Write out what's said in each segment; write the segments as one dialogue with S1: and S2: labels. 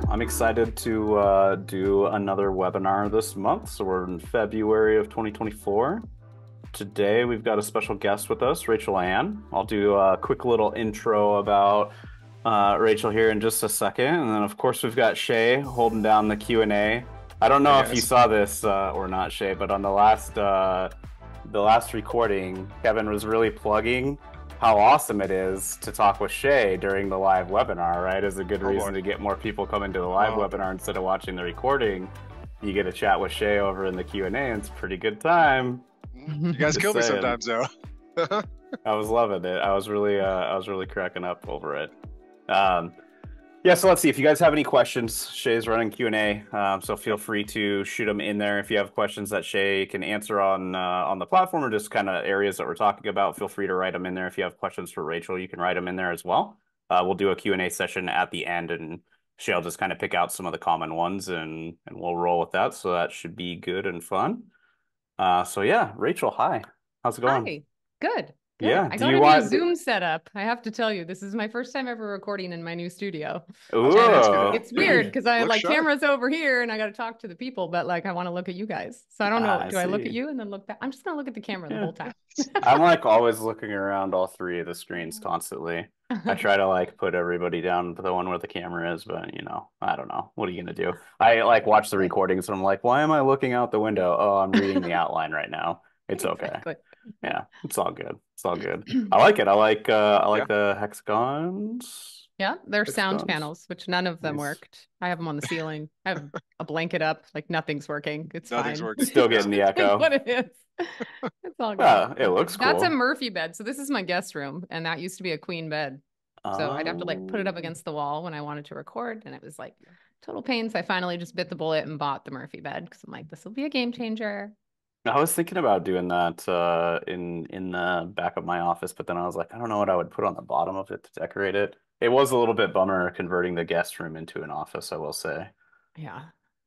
S1: I'm excited to do another webinar this month. So we're in February of 2024. Today we've got a special guest with us, Rachael Ann. I'll do a quick little intro about Rachael here in just a second. And then of course we've got Shae holding down the Q&A. I don't know if you saw this or not, Shae, but on the last recording, Kevin was really plugging how awesome it is to talk with Shae during the live webinar, right? Is a good reason to get more people coming to the live webinar instead of watching the recording. You get a chat with Shae over in the Q&A, and it's a pretty good time.
S2: You guys kill me sometimes, though.
S1: I was loving it. I was really cracking up over it. Yeah, so let's see if you guys have any questions. Shae's running Q&A, so feel free to shoot them in there. If you have questions that Shae can answer on the platform or just kind of areas that we're talking about, feel free to write them in there. If you have questions for Rachael, you can write them in there as well. We'll do a Q&A session at the end, and Shae will just kind of pick out some of the common ones, and we'll roll with that. So that should be good and fun. So yeah, Rachael, hi. How's it going?
S3: Hi. Good. Good.
S1: Yeah.
S3: I got a new Zoom setup. I have to tell you, this is my first time ever recording in my new studio.
S1: Ooh.
S3: It's weird because I like cameras over here and I got to talk to the people, but like I want to look at you guys. So I don't know. Do I look at you and then look back? I'm just going to look at the camera the whole time.
S1: I'm like always looking around all three of the screens constantly. I try to like put everybody down to the one where the camera is, but you know, I don't know. What are you going to do? I like watch the recordings and I'm like, why am I looking out the window? Oh, I'm reading the outline right now. It's okay.
S3: Exactly.
S1: Yeah, it's all good. It's all good. I like it. I like the hexagons.
S3: Yeah, they're sound panels, which none of them worked. I have them on the ceiling. I have a blanket up, like nothing's working. It's
S2: Nothing's
S3: fine.
S2: working.
S1: Still getting the echo.
S3: What it is. It's all good.
S1: It looks cool.
S3: That's a Murphy bed. So this is my guest room, and that used to be a queen bed. So I'd have to like put it up against the wall when I wanted to record, and it was like total pain. So I finally just bit the bullet and bought the Murphy bed because I'm like, this will be a game changer.
S1: I was thinking about doing that in the back of my office, but then I was like, I don't know what I would put on the bottom of it to decorate it. It was a little bit bummer converting the guest room into an office, I will say.
S3: Yeah.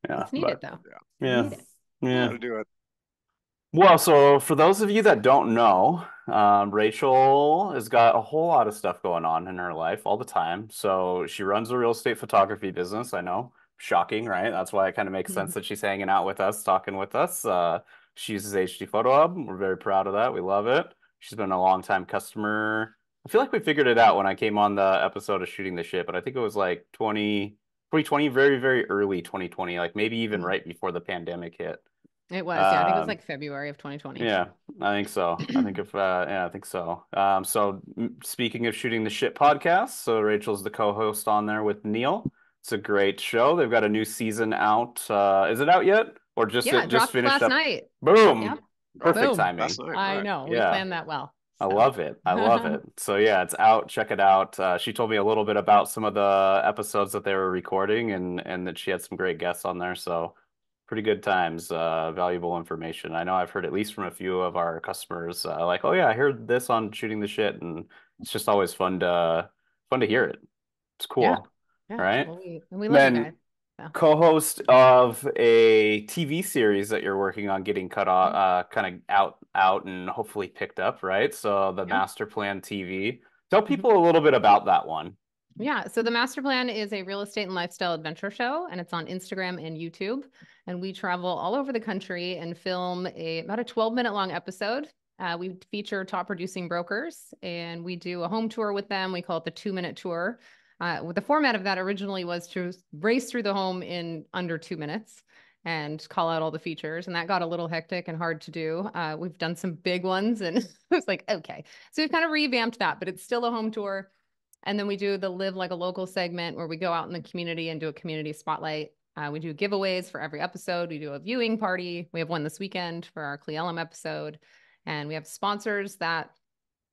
S1: Yeah.
S3: It's needed though.
S1: Yeah. Yeah.
S2: To do it.
S1: Well, so for those of you that don't know, Rachael has got a whole lot of stuff going on in her life all the time. So she runs a real estate photography business. I know, shocking, right? That's why it kind of makes sense that she's hanging out with us, talking with us. She uses HDPhotoHub. We're very proud of that. We love it. She's been a long time customer. I feel like we figured it out when I came on the episode of Shooting the Shit, but I think it was like 2020, very, very early 2020, like maybe even right before the pandemic hit.
S3: It was, yeah. I think it was like February of 2020.
S1: Yeah, I think so. I think so. So speaking of Shooting the Shit podcast, so Rachael's the co-host on there with Neil. It's a great show. They've got a new season out. Is it out yet? Or just
S3: it
S1: just finished
S3: last
S1: up?
S3: Night.
S1: Boom.
S3: Yep.
S1: Perfect
S3: Boom.
S1: timing.
S3: I know. We planned that well.
S1: So. I love it. I love it. So yeah, it's out. Check it out. She told me a little bit about some of the episodes that they were recording and that she had some great guests on there. So pretty good times, valuable information. I know I've heard at least from a few of our customers like, oh yeah, I heard this on Shooting the Shit, and it's just always fun to hear it. It's cool.
S3: Yeah.
S1: Right?
S3: Well, we love you guys. So.
S1: Co-host of a TV series that you're working on getting cut off, kind of out and hopefully picked up, right? So the Master Plan TV. Tell people a little bit about that one.
S3: Yeah, so the Master Plan is a real estate and lifestyle adventure show, and it's on Instagram and YouTube. And we travel all over the country and film about a 12-minute long episode. We feature top producing brokers, and we do a home tour with them. We call it the 2-minute tour. The format of that originally was to race through the home in under 2 minutes and call out all the features. And that got a little hectic and hard to do. We've done some big ones, and it was like, okay. So we've kind of revamped that, but it's still a home tour. And then we do the Live Like a Local segment where we go out in the community and do a community spotlight. We do giveaways for every episode. We do a viewing party. We have one this weekend for our Cle Elum episode. And we have sponsors that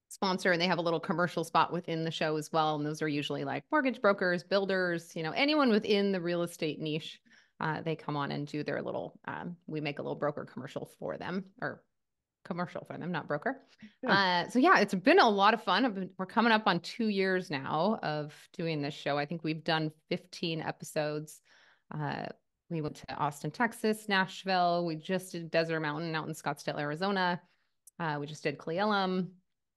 S3: sponsor, and they have a little commercial spot within the show as well. And those are usually like mortgage brokers, builders, anyone within the real estate niche. They come on and do their little, we make a little broker commercial for them, or commercial for them, not broker. So yeah, it's been a lot of fun. We're coming up on 2 years now of doing this show. I think we've done 15 episodes. We went to Austin, Texas, Nashville. We just did Desert Mountain out in Scottsdale, Arizona. We just did Cle Elum,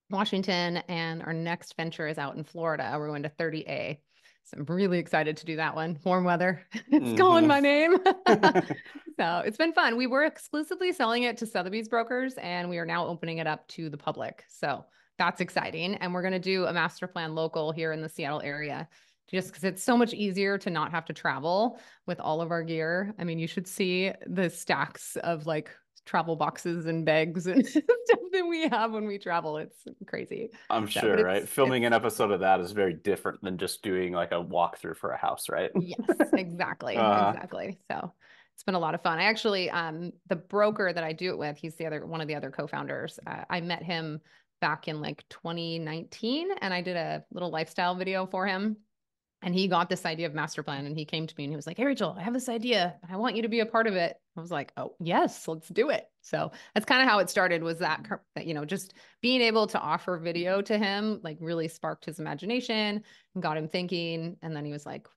S3: Washington, and our next venture is out in Florida. We're going to 30A. So I'm really excited to do that one. Warm weather. It's calling my name. So it's been fun. We were exclusively selling it to Sotheby's brokers, and we are now opening it up to the public. So that's exciting. And we're going to do a master plan local here in the Seattle area, just because it's so much easier to not have to travel with all of our gear. I mean, you should see the stacks of like travel boxes and bags and stuff that we have when we travel. It's crazy.
S1: I'm
S3: So,
S1: sure,
S3: but
S1: right? Filming an episode of that is very different than just doing like a walkthrough for a house, right?
S3: yes, exactly.
S1: Uh,
S3: Exactly. So it's been a lot of fun. I actually, the broker that I do it with, he's the other one of the other co-founders. I met him back in like 2019, and I did a little lifestyle video for him. And he got this idea of master plan, and he came to me and he was like, "Hey, Rachel, I have this idea. I want you to be a part of it." I was like, "Oh, yes, let's do it." So that's kind of how it started, was that, just being able to offer video to him, like really sparked his imagination and got him thinking. And then he was like,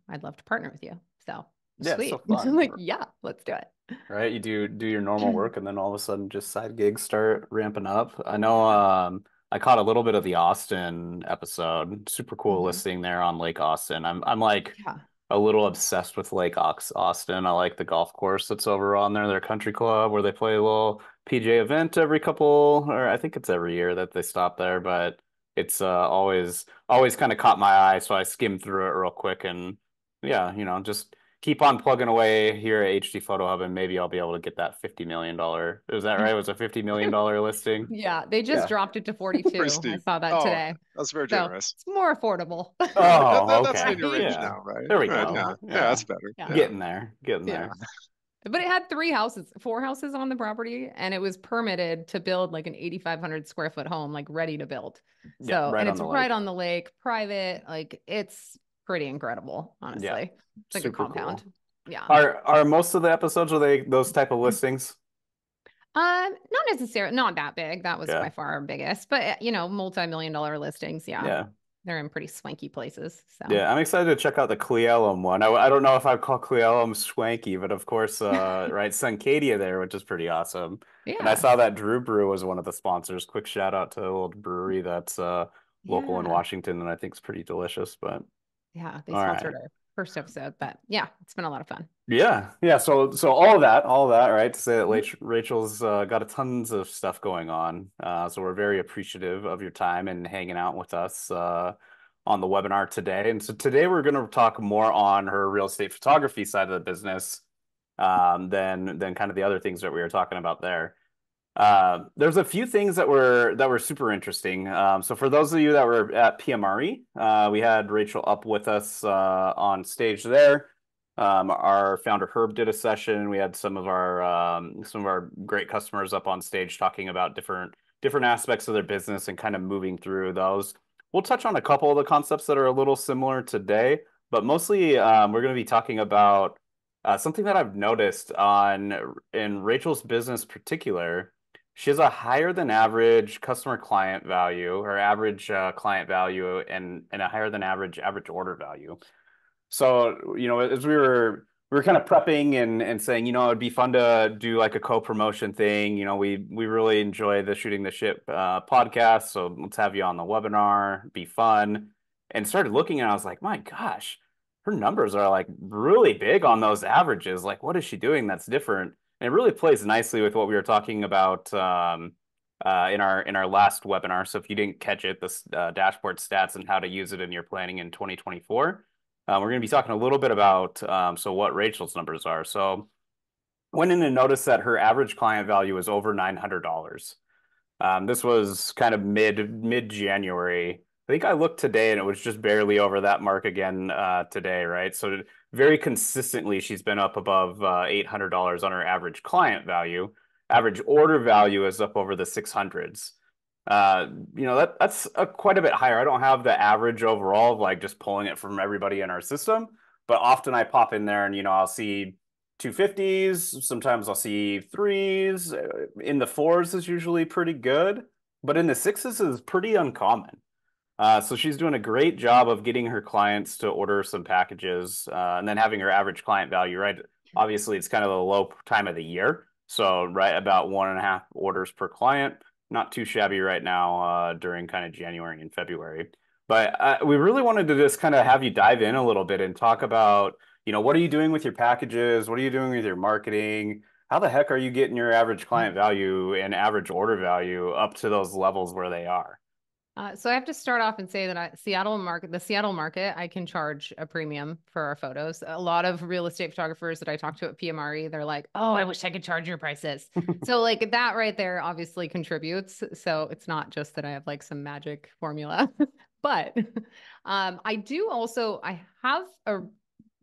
S3: "I'd love to partner with you." So
S1: yeah, it's so
S3: sweet. I'm
S1: fun.
S3: like, yeah, let's do it.
S1: Right? You do your normal work and then all of a sudden just side gigs start ramping up. I know
S3: Yeah.
S1: I caught a little bit of the Austin episode. Super cool
S3: Mhm.
S1: listing there on Lake Austin. I'm like
S3: Yeah.
S1: a little obsessed with Austin. I like the golf course that's over on there, their country club where they play a little PJ event every couple, or I think it's every year that they stop there, but it's always kind of caught my eye, so I skimmed through it real quick and yeah, just keep on plugging away here at HD Photo Hub, and maybe I'll be able to get that $50 million. Is that right? It was a $50 million listing?
S3: Yeah, they just
S1: Yeah.
S3: dropped it to
S2: Pretty
S3: 42. I
S2: steep.
S3: saw that
S2: Oh,
S3: today.
S2: that's very
S3: So
S2: generous.
S3: it's more affordable.
S1: Oh,
S2: That's
S1: okay.
S2: in your range
S1: Yeah.
S2: now, right?
S1: There we
S2: Right,
S1: go.
S2: yeah,
S3: Yeah.
S2: yeah,
S1: Yeah.
S2: that's better.
S3: Yeah.
S2: Yeah,
S1: Getting
S3: Yeah.
S1: there.
S3: But it had four houses on the property, and it was permitted to build like an 8,500 square foot home, like ready to build.
S1: Yeah,
S3: So,
S1: right
S3: and
S1: on
S3: it's
S1: the
S3: right
S1: lake.
S3: on the lake, private, like it's pretty incredible,
S1: Yeah,
S3: honestly. It's like a
S1: super cool.
S3: compound. Yeah.
S1: Are most of the episodes, are they those type of listings?
S3: Not necessarily, not that big. That was
S1: Yeah.
S3: by far our biggest, but multi-million dollar listings. Yeah.
S1: Yeah.
S3: They're in pretty swanky places. So,
S1: Yeah, I'm excited to check out the Cleellum one. I don't know if I'd call Cleellum swanky, but of course, right, Suncadia there, which is pretty awesome. And I
S3: yeah.
S1: saw that Drew Brew was one of the sponsors. Quick shout out to the little brewery that's local in
S3: Yeah.
S1: Washington, and I think it's pretty delicious. But
S3: Yeah. They
S1: all
S3: sponsored
S1: right.
S3: our first episode, but yeah, it's been a lot of fun.
S1: Yeah, yeah. So all of that, right? To say that
S3: Mhm.
S1: Rachel's got a tons of stuff going on. So we're very appreciative of your time and hanging out with us on the webinar today. And so today we're going to talk more on her real estate photography side of the business than kind of the other things that we were talking about there. There's a few things that were super interesting. So for those of you that were at PMRE, we had Rachel up with us on stage there. Our founder Herb did a session. We had some of our great customers up on stage talking about different aspects of their business and kind of moving through those. We'll touch on a couple of the concepts that are a little similar today, but mostly we're going to be talking about something that I've noticed in Rachel's business particular. She has a higher than average customer client value, or average client value, and a higher than average order value. So, as we were kind of prepping and saying, it'd be fun to do like a co-promotion thing. We really enjoy the Shooting the Ship podcast, so let's have you on the webinar, be fun. And started looking and I was like, my gosh, her numbers are like really big on those averages. Like, what is she doing that's different? And it really plays nicely with what we were talking about in our last webinar. So if you didn't catch it, this dashboard stats and how to use it in your planning in 2024. We're going to be talking a little bit about what Rachel's numbers are. So went in and noticed that her average client value is over $900. This was kind of mid January. I think I looked today and it was just barely over that mark again today, right? So very consistently, she's been up above $800 on her average client value. Average order value is up over the 600s. That's quite a bit higher. I don't have the average overall of like just pulling it from everybody in our system, but often I pop in there and I'll see 250s. Sometimes I'll see threes. In the fours is usually pretty good, but in the sixes is pretty uncommon. So she's doing a great job of getting her clients to order some packages and then having her average client value, right? Obviously, it's kind of a low time of the year. So, right about 1.5 orders per client. Not too shabby right now during kind of January and February. But we really wanted to just kind of have you dive in a little bit and talk about, what are you doing with your packages? What are you doing with your marketing? How the heck are you getting your average client value and average order value up to those levels where they are?
S3: So I have to start off and say that the Seattle market, I can charge a premium for our photos. A lot of real estate photographers that I talk to at PMRE, they're like, "Oh, I wish I could charge your prices." So like that right there obviously contributes. So it's not just that I have like some magic formula, but I have a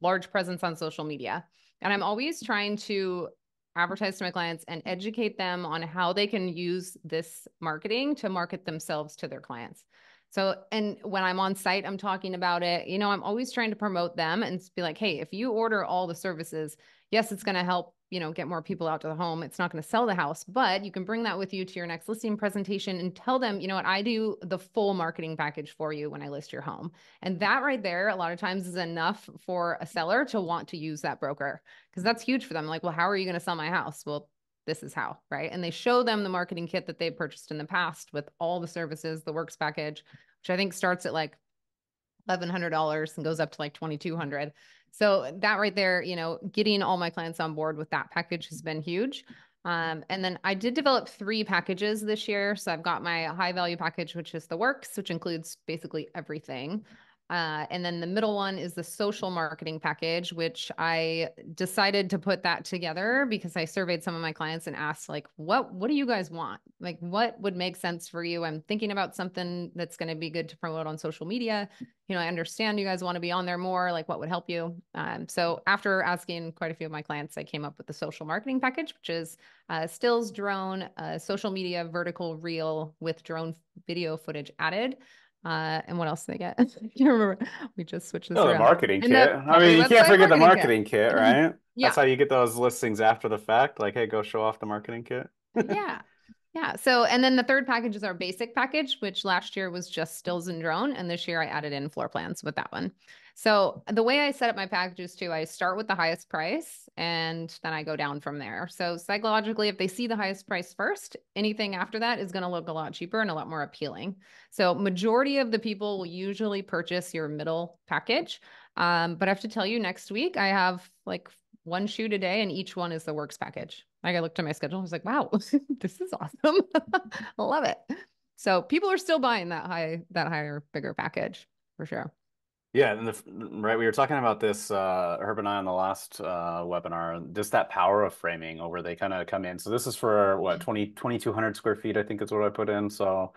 S3: large presence on social media, and I'm always trying to advertise to my clients and educate them on how they can use this marketing to market themselves to their clients. So, and when I'm on site, I'm talking about it. I'm always trying to promote them and be like, hey, if you order all the services, yes, it's going to help, get more people out to the home. It's not going to sell the house, but you can bring that with you to your next listing presentation and tell them, you know what, I do the full marketing package for you when I list your home. And that right there, a lot of times is enough for a seller to want to use that broker because that's huge for them. Like, well, how are you going to sell my house? Well, this is how, right? And they show them the marketing kit that they've purchased in the past with all the services, the works package, which I think starts at like $1,100 and goes up to like 2,200. So that right there, getting all my clients on board with that package has been huge. And then I did develop 3 packages this year. So I've got my high value package, which is the works, which includes basically everything. And then the middle one is the social marketing package, which I decided to put that together because I surveyed some of my clients and asked, like, what do you guys want? Like, what would make sense for you? I'm thinking about something that's going to be good to promote on social media. I understand you guys want to be on there more, like what would help you. So after asking quite a few of my clients, I came up with the social marketing package, which is stills, drone, social media, vertical reel with drone video footage added. And what else did they get? I can't remember. We just switched this
S1: Oh, the
S3: around.
S1: marketing
S3: And
S1: kit.
S3: the
S1: I
S3: property
S1: mean, you can't
S3: website
S1: forget the
S3: marketing kit.
S1: marketing kit, right? That's
S3: Yeah.
S1: how you get those listings after the fact. Like, hey, go show off the marketing kit.
S3: Yeah. Yeah. So, and then the third package is our basic package, which last year was just stills and drone. And this year I added in floor plans with that one. So the way I set up my packages too, I start with the highest price and then I go down from there. So psychologically, if they see the highest price first, anything after that is going to look a lot cheaper and a lot more appealing. So majority of the people will usually purchase your middle package. But I have to tell you, next week I have like one shoot a day and each one is the works package. Like I looked at my schedule, I was like, wow, this is awesome. I love it. So people are still buying that higher, bigger package for sure.
S1: Yeah, and right, we were talking about this, Herb and I on the last webinar, just that power of framing where they kind of come in. So this is for what, 2,200 square feet, I think is what I put in. So,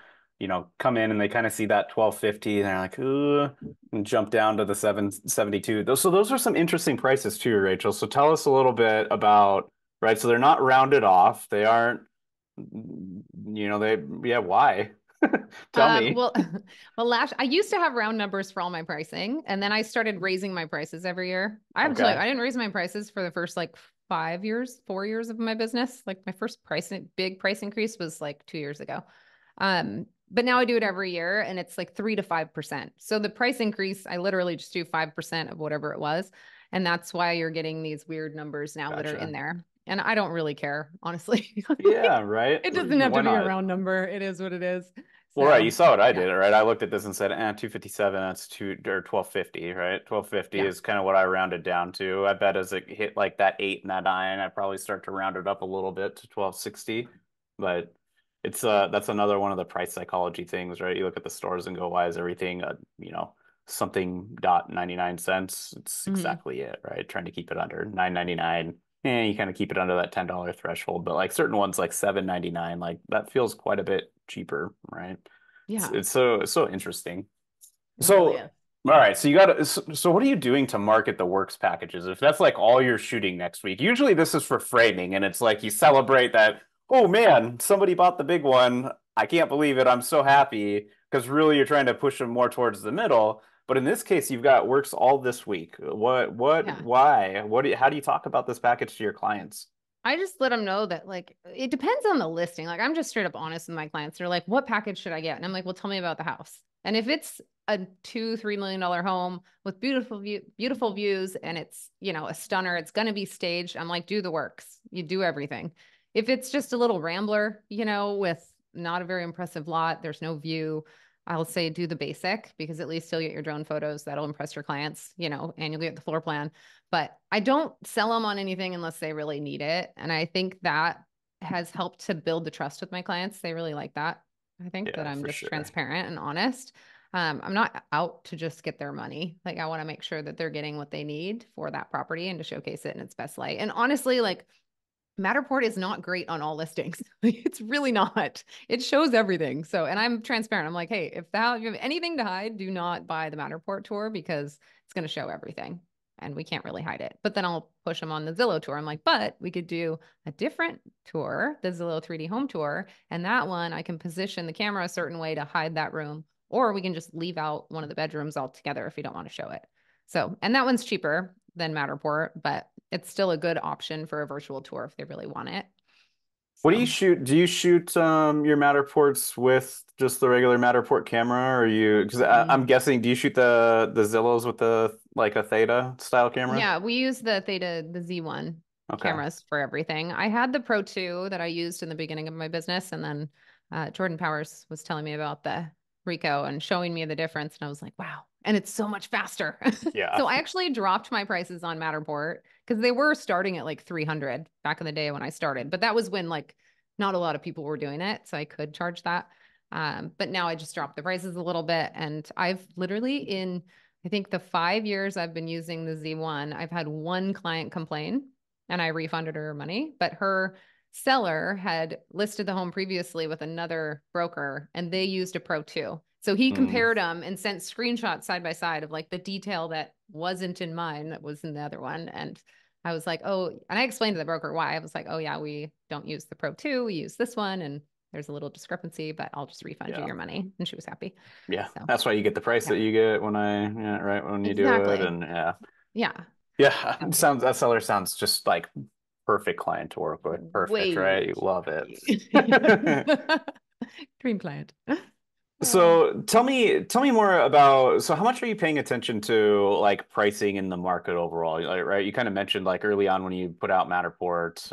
S1: come in and they kind of see that 1,250 and they're like, ooh, and jump down to the 772. So those are some interesting prices too, Rachel. So tell us a little bit about, right? So they're not rounded off. They aren't, yeah, why? Tell me.
S3: Well, last I used to have round numbers for all my pricing, and then I started raising my prices every year. I have to tell you,
S1: Okay.
S3: I didn't raise my prices for the first like 5 years, 4 years of my business. Like my first big price increase was like 2 years ago. But now I do it every year, and it's like 3 to 5%. So the price increase, I literally just do 5% of whatever it was, and that's why you're getting these weird numbers now that are in
S1: Gotcha.
S3: there. And I don't really care, honestly.
S1: Yeah,
S3: Like,
S1: right.
S3: it doesn't have
S1: Why
S3: to be a
S1: not?
S3: round number. It is what it is.
S1: Well, right, you
S3: So
S1: saw what I
S3: yeah.
S1: did, right? I looked at this and said, 257, that's two or 1,250, right? 1,250
S3: Yeah.
S1: is kind of what I rounded down to. I bet as it hit like that 8 and that 9, I'd probably start to round it up a little bit to 1,260. But it's that's another one of the price psychology things, right? You look at the stores and go, why is everything something dot 99 cents? It's
S3: Hmm.
S1: exactly it, right? Trying to keep it under 9.99. You kind of keep it under that $10 threshold, but like certain ones like 7.99, like that feels quite a bit cheaper, right? It's,
S3: Yeah,
S1: it's so interesting.
S3: it really
S1: So,
S3: is.
S1: all right, so you got to, so what are you doing to market the works packages? If that's like all you're shooting next week, usually this is for framing and it's like you celebrate that, oh man, somebody bought the big one. I can't believe it. I'm so happy because really you're trying to push them more towards the middle. But in this case, you've got works all this week.
S3: Yeah.
S1: Why? How do you talk about this package to your clients?
S3: I just let them know that like it depends on the listing. Like I'm just straight up honest with my clients. They're like, what package should I get? And I'm like, well, tell me about the house. And if it's a $2, $3 million home with beautiful views and it's, a stunner, it's gonna be staged. I'm like, do the works. You do everything. If it's just a little rambler, with not a very impressive lot, there's no view. I'll say do the basic because at least you'll get your drone photos. That'll impress your clients, you know, and you'll get the floor plan. But I don't sell them on anything unless they really need it. And I think that has helped to build the trust with my clients. They really like that. I think that
S1: Yeah,
S3: I'm
S1: for
S3: just
S1: sure.
S3: transparent and honest. I'm not out to just get their money. Like I want to make sure that they're getting what they need for that property and to showcase it in its best light. And honestly, like Matterport is not great on all listings. It's really not. It shows everything. So, and I'm transparent. I'm like, hey, if you have anything to hide, do not buy the Matterport tour because it's going to show everything and we can't really hide it. But then I'll push them on the Zillow tour. I'm like, but we could do a different tour, the Zillow 3D home tour. And that one, I can position the camera a certain way to hide that room, or we can just leave out one of the bedrooms altogether if you don't want to show it. So, and that one's cheaper than Matterport, but it's still a good option for a virtual tour if they really want it.
S1: What do you
S3: So
S1: shoot? Do you shoot your Matterports with just the regular Matterport camera, or you? Because
S3: mm-mm.
S1: I'm guessing, do you shoot the Zillows with the like a Theta style camera?
S3: Yeah, we use the Theta, the Z1
S1: Okay.
S3: cameras for everything. I had the Pro 2 that I used in the beginning of my business, and then Jordan Powers was telling me about the Rico and showing me the difference, and I was like, wow. And it's so much faster.
S1: Yeah.
S3: So I actually dropped my prices on Matterport because they were starting at like 300 back in the day when I started, but that was when like not a lot of people were doing it, so I could charge that. But now I just dropped the prices a little bit, and I've literally in I think the 5 years I've been using the Z1, I've had one client complain and I refunded her money, but her seller had listed the home previously with another broker and they used a Pro 2. So he
S1: Mm,
S3: compared them and sent screenshots side by side of like the detail that wasn't in mine that was in the other one. And I was like, oh, and I explained to the broker why. I was like, oh, yeah, we don't use the Pro 2, we use this one. And there's a little discrepancy, but I'll just refund you
S1: yeah.
S3: your money. And she was happy.
S1: Yeah.
S3: So,
S1: That's why you get the price
S3: yeah,
S1: that you get when yeah, right when you do it,
S3: exactly.
S1: and yeah,
S3: Yeah.
S1: yeah.
S3: Yeah.
S1: That seller sounds just like perfect client to work with. Perfect, right? You
S3: Way.
S1: love it.
S3: Dream client. Oh.
S1: So tell me more about, so how much are you paying attention to like pricing in the market overall? Like, right, you kind of mentioned like early on when you put out Matterport,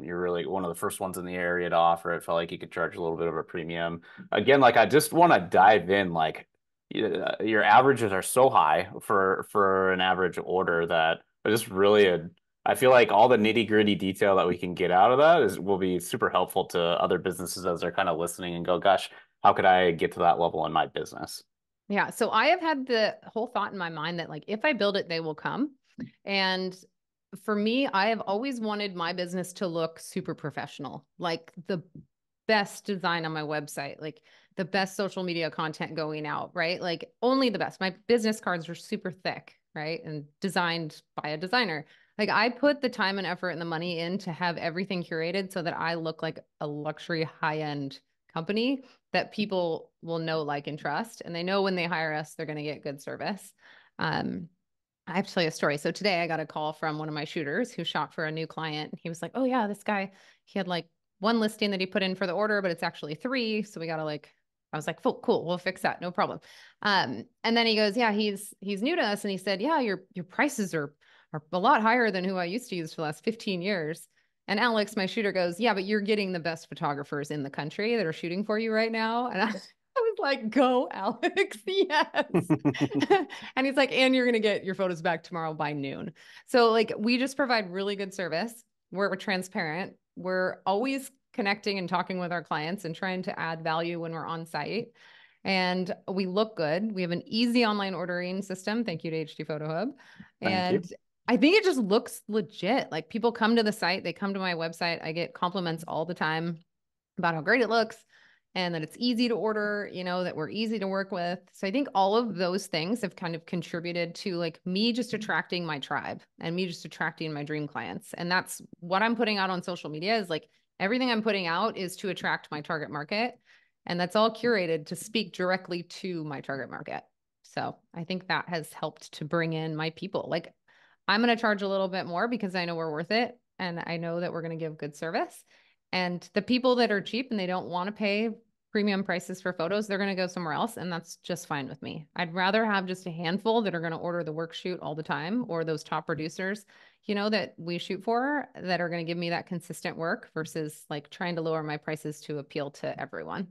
S1: you're really one of the first ones in the area to offer it. Felt like you could charge a little bit of a premium. Again, like I just want to dive in, like your averages are so high for an average order that I just really I feel like all the nitty-gritty detail that we can get out of that is will be super helpful to other businesses as they're kind of listening and go, gosh, how could I get to that level in my business?
S3: Yeah. So I have had the whole thought in my mind that like if I build it, they will come. And for me, I have always wanted my business to look super professional, like the best design on my website, like the best social media content going out, right? Like only the best. My business cards are super thick, right? And designed by a designer. Like I put the time and effort and the money in to have everything curated so that I look like a luxury high-end company that people will know, like, and trust. And they know when they hire us, they're going to get good service. Um, I have to tell you a story. So today I got a call from one of my shooters who shot for a new client. He was like, oh yeah, this guy, he had like one listing that he put in for the order, but it's actually three. So we got to like, I was like, cool, we'll fix that. No problem. And then he goes, yeah, he's new to us. And he said, yeah, your prices are a lot higher than who I used to use for the last 15 years. And Alex, my shooter, goes, yeah, but you're getting the best photographers in the country that are shooting for you right now. And I was like, go, Alex. Yes. And he's like, and you're going to get your photos back tomorrow by noon. So, like, we just provide really good service. We're transparent. We're always connecting and talking with our clients and trying to add value when we're on site. And we look good. We have an easy online ordering system. Thank you to HDPhotoHub.
S1: Thank you.
S3: And I think it just looks legit. Like people come to the site, they come to my website. I get compliments all the time about how great it looks and that it's easy to order, you know, that we're easy to work with. So I think all of those things have kind of contributed to like me just attracting my tribe and me just attracting my dream clients. And that's what I'm putting out on social media is like everything I'm putting out is to attract my target market. And that's all curated to speak directly to my target market. So I think that has helped to bring in my people. Like I'm going to charge a little bit more because I know we're worth it. And I know that we're going to give good service. And the people that are cheap and they don't want to pay premium prices for photos, they're going to go somewhere else. And that's just fine with me. I'd rather have just a handful that are going to order the work shoot all the time or those top producers, you know, that we shoot for that are going to give me that consistent work versus like trying to lower my prices to appeal to everyone.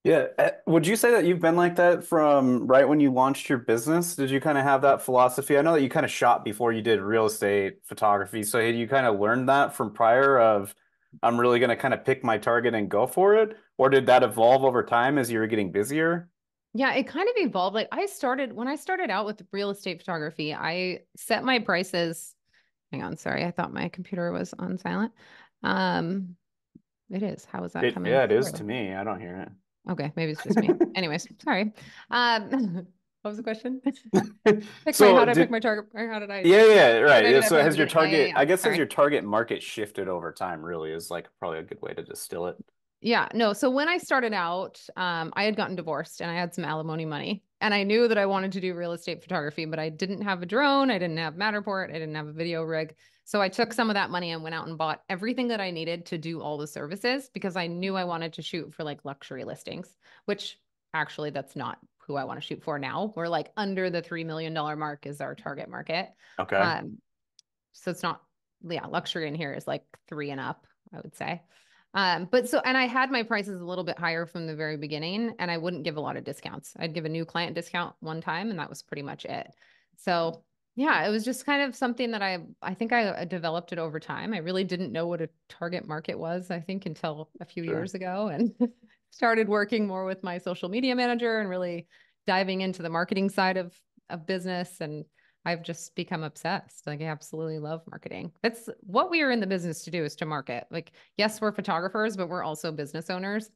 S1: Yeah. Would you say that you've been like that from right when you launched your business? Did you kind of have that philosophy? I know that you kind of shot before you did real estate photography. So had you kind of learned that from prior of I'm really going to kind of pick my target and go for it? Or did that evolve over time as you were getting busier?
S3: Yeah, it kind of evolved. Like when I started out with real estate photography, I set my prices. Hang on, sorry. I thought my computer was on silent. Um, it is. How is that coming
S1: Yeah, it is to
S3: through?
S1: me. I don't hear
S3: Okay, maybe it's just me. Anyways, sorry. What was the question?
S1: it.
S3: How
S1: So
S3: did I pick
S1: did
S3: my target? Or how did I
S1: yeah, yeah,
S3: what
S1: right.
S3: I
S1: Yeah,
S3: did that
S1: so
S3: from the
S1: has your
S3: beginning? Yeah, yeah,
S1: target,
S3: yeah.
S1: I guess has
S3: Sorry.
S1: your target market shifted over time, really is like probably a good way to distill it.
S3: Yeah, no. So when I started out, I had gotten divorced and I had some alimony money. And I knew that I wanted to do real estate photography, but I didn't have a drone. I didn't have Matterport. I didn't have a video rig. So I took some of that money and went out and bought everything that I needed to do all the services because I knew I wanted to shoot for like luxury listings, which actually that's not who I want to shoot for now. We're like under the $3 million mark is our target market.
S1: Okay.
S3: Um, so it's not, yeah, luxury in here is like three and up, I would say. And I had my prices a little bit higher from the very beginning, and I wouldn't give a lot of discounts. I'd give a new client discount one time, and that was pretty much it. So yeah, it was just kind of something that I think I developed it over time. I really didn't know what a target market was, I think, until a few
S1: Sure.
S3: years ago, and started working more with my social media manager and really diving into the marketing side of business. And I've just become obsessed. Like I absolutely love marketing. That's what we are in the business to do is to market. Like, yes, we're photographers, but we're also business owners.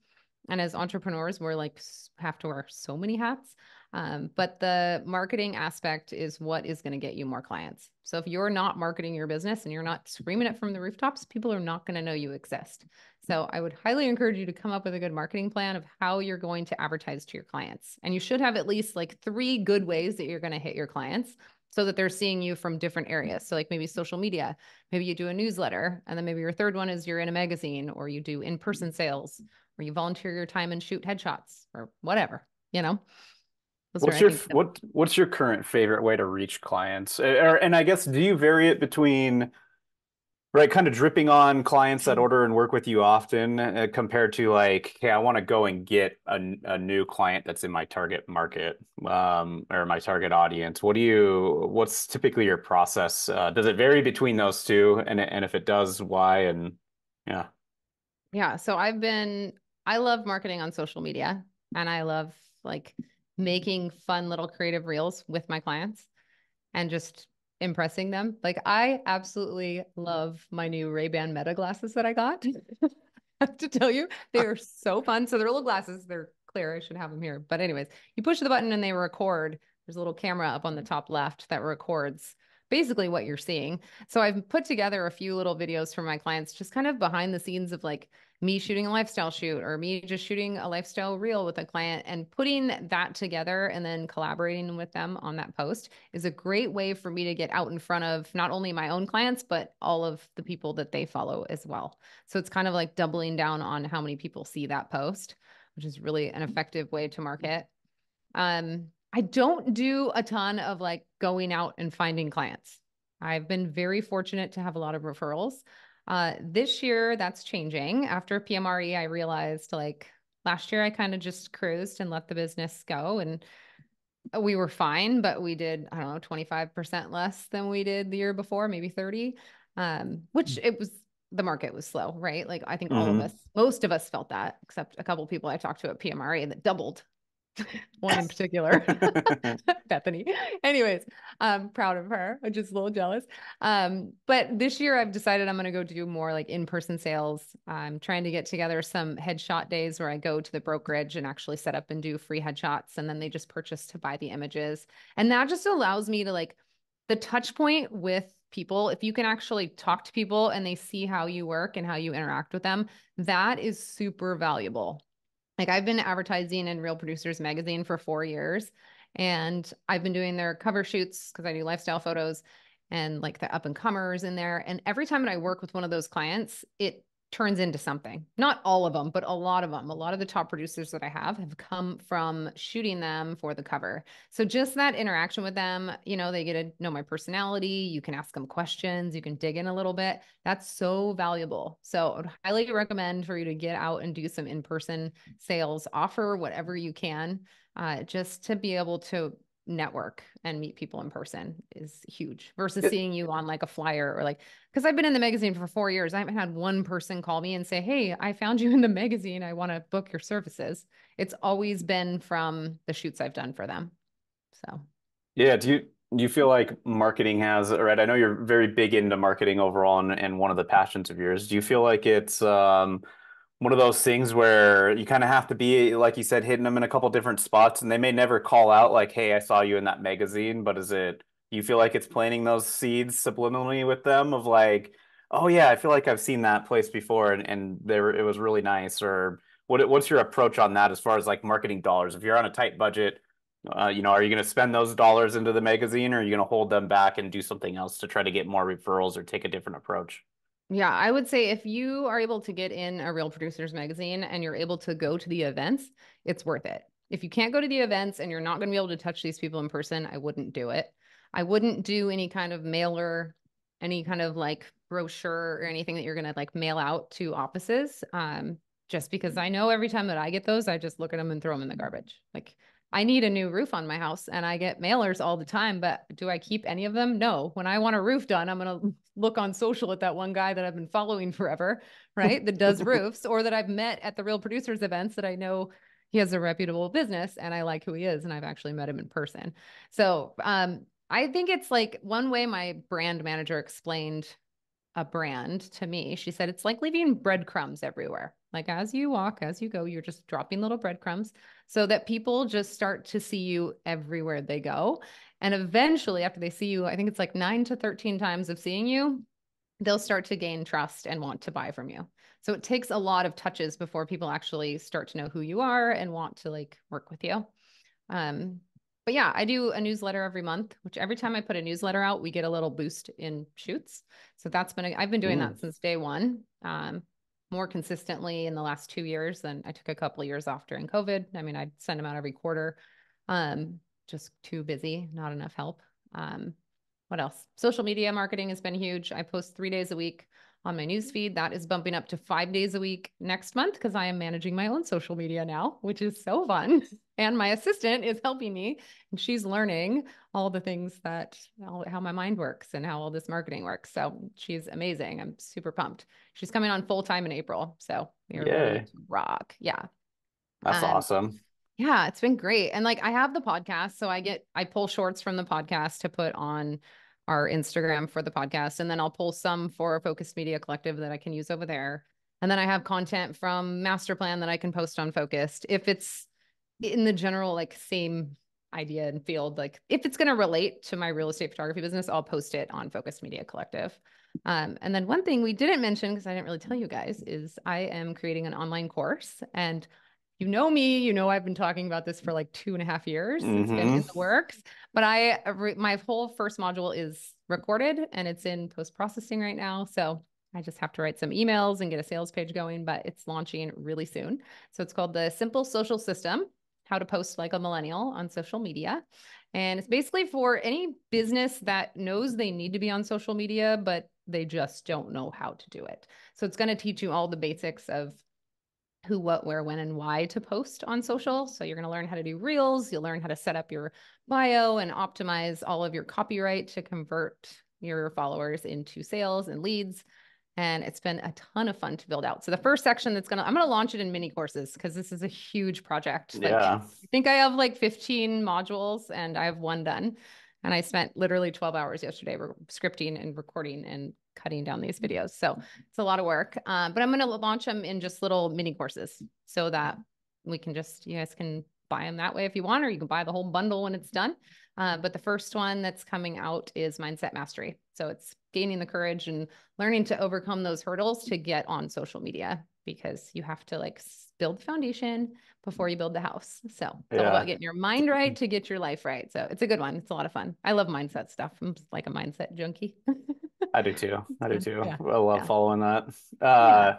S3: And as entrepreneurs, we're like have to wear so many hats. But the marketing aspect is what is going to get you more clients. So if you're not marketing your business and you're not screaming it from the rooftops, people are not going to know you exist. So I would highly encourage you to come up with a good marketing plan of how you're going to advertise to your clients. And you should have at least like 3 good ways that you're going to hit your clients so that they're seeing you from different areas. So like maybe social media, maybe you do a newsletter, and then maybe your third one is you're in a magazine or you do in-person sales or you volunteer your time and shoot headshots or whatever, you know? Those are, I think,
S1: What's your current favorite way to reach clients? And I guess do you vary it between right kind of dripping on clients that order and work with you often compared to like, hey, I want to go and get a new client that's in my target market or my target audience. What's typically your process? Does it vary between those two? And if it does, why? And yeah,
S3: yeah. So I love marketing on social media and I love like making fun little creative reels with my clients and just impressing them. Like I absolutely love my new Ray-Ban Meta glasses that I got. I have to tell you, they are so fun. So they're little glasses. They're clear. I should have them here. But anyways, you push the button and they record. There's a little camera up on the top left that records basically what you're seeing. So I've put together a few little videos for my clients, just kind of behind the scenes of like me shooting a lifestyle shoot or me just shooting a lifestyle reel with a client and putting that together and then collaborating with them on that post is a great way for me to get out in front of not only my own clients, but all of the people that they follow as well. So it's kind of like doubling down on how many people see that post, which is really an effective way to market. I don't do a ton of like going out and finding clients. I've been very fortunate to have a lot of referrals. This year, that's changing. After PMRE, I realized like last year, I kind of just cruised and let the business go. And we were fine, but we did, I don't know, 25% less than we did the year before, maybe 30, which it was, the market was slow, right? Like I think all of us,
S1: hmm
S3: most of us felt that, except a couple of people I talked to at PMRA that doubled. One in particular, Bethany. Anyways, I'm proud of her. I'm just a little jealous. But this year I've decided I'm going to go do more like in-person sales. I'm trying to get together some headshot days where I go to the brokerage and actually set up and do free headshots. And then they just purchase to buy the images. And that just allows me to like the touch point with people. If you can actually talk to people and they see how you work and how you interact with them, that is super valuable. Like I've been advertising in Real Producers Magazine for 4 years, and I've been doing their cover shoots because I do lifestyle photos and like the up and comers in there. And every time that I work with one of those clients, it turns into something. Not all of them, but a lot of them. A lot of the top producers that I have come from shooting them for the cover. So just that interaction with them, you know, they get to know my personality. You can ask them questions. You can dig in a little bit. That's so valuable. So I would highly recommend for you to get out and do some in-person sales, offer whatever you can, just to be able to network and meet people in person is huge versus seeing you on like a flyer or like, because I've been in the magazine for 4 years. I haven't had one person call me and say, hey, I found you in the magazine. I want to book your services. It's always been from the shoots I've done for them. So,
S1: Yeah, do you feel like marketing has, right? I know you're very big into marketing overall and one of the passions of yours. Do you feel like it's one of those things where you kind of have to be, like you said, hitting them in a couple different spots, and they may never call out like, "Hey, I saw you in that magazine," but do you feel like it's planting those seeds subliminally with them of like, "Oh yeah, I feel like I've seen that place before, and there it was really nice," or what's your approach on that as far as like marketing dollars? If you're on a tight budget, are you going to spend those dollars into the magazine, or are you going to hold them back and do something else to try to get more referrals or take a different approach?
S3: yeah, I would say if you are able to get in a Real Producers magazine and you're able to go to the events, it's worth it. If you can't go to the events and you're not going to be able to touch these people in person, I wouldn't do it. I wouldn't do any kind of mailer, any kind of like brochure or anything that you're going to like mail out to offices. Just because I know every time that I get those, I just look at them and throw them in the garbage. Like I need a new roof on my house and I get mailers all the time, but do I keep any of them? No. When I want a roof done, I'm going to look on social at that one guy that I've been following forever, right? That does roofs or that I've met at the Real Producers events that I know he has a reputable business and I like who he is and I've actually met him in person. So, I think it's like one way my brand manager explained a brand to me. She said it's like leaving breadcrumbs everywhere. Like as you walk, as you go, you're just dropping little breadcrumbs so that people just start to see you everywhere they go. And eventually, after they see you, I think it's like 9 to 13 times of seeing you, they'll start to gain trust and want to buy from you. So it takes a lot of touches before people actually start to know who you are and want to like work with you. Um, but yeah, I do a newsletter every month, which every time I put a newsletter out, we get a little boost in shoots. So I've been doing that since day one, more consistently in the last 2 years. Than I took a couple of years off during COVID. I mean, I'd send them out every quarter. Just too busy, not enough help. What else? Social media marketing has been huge. I post 3 days a week on my newsfeed. That is bumping up to 5 days a week next month because I am managing my own social media now, which is so fun. And my assistant is helping me, and she's learning all the things how my mind works and how all this marketing works. So she's amazing. I'm super pumped. She's coming on full time in April. So we are ready
S1: Yay.
S3: to rock. Yeah.
S1: That's awesome.
S3: Yeah, it's been great. And like I have the podcast, so I pull shorts from the podcast to put on our Instagram for the podcast. And then I'll pull some for Focused Media Collective that I can use over there. And then I have content from Master Plan that I can post on Focused. If it's in the general like same idea and field, like if it's going to relate to my real estate photography business, I'll post it on Focused Media Collective. And then one thing we didn't mention, because I didn't really tell you guys, is I am creating an online course. And you know me, you know I've been talking about this for like 2.5 years. It's been in the works, but my whole first module is recorded and it's in post-processing right now. So I just have to write some emails and get a sales page going, but it's launching really soon. So it's called the Simple Social System: How to Post Like a Millennial on Social Media. And it's basically for any business that knows they need to be on social media, but they just don't know how to do it. So it's going to teach you all the basics of who, what, where, when, and why to post on social. So you're going to learn how to do reels. You'll learn how to set up your bio and optimize all of your copyright to convert your followers into sales and leads. And it's been a ton of fun to build out. So the first section I'm going to launch it in mini courses because this is a huge project. Like
S1: Yeah.
S3: I think I have like 15 modules and I have one done. And I spent literally 12 hours yesterday scripting and recording and cutting down these videos. So it's a lot of work, but I'm going to launch them in just little mini courses so that you guys can buy them that way if you want, or you can buy the whole bundle when it's done. But the first one that's coming out is Mindset Mastery. So it's gaining the courage and learning to overcome those hurdles to get on social media, because you have to like build the foundation before you build the house. So it's all about getting your mind right to get your life right. So it's a good one. It's a lot of fun. I love mindset stuff. I'm like a mindset junkie.
S1: I do too. I do too.
S3: Yeah.
S1: I love
S3: Yeah.
S1: following that.
S3: Yeah.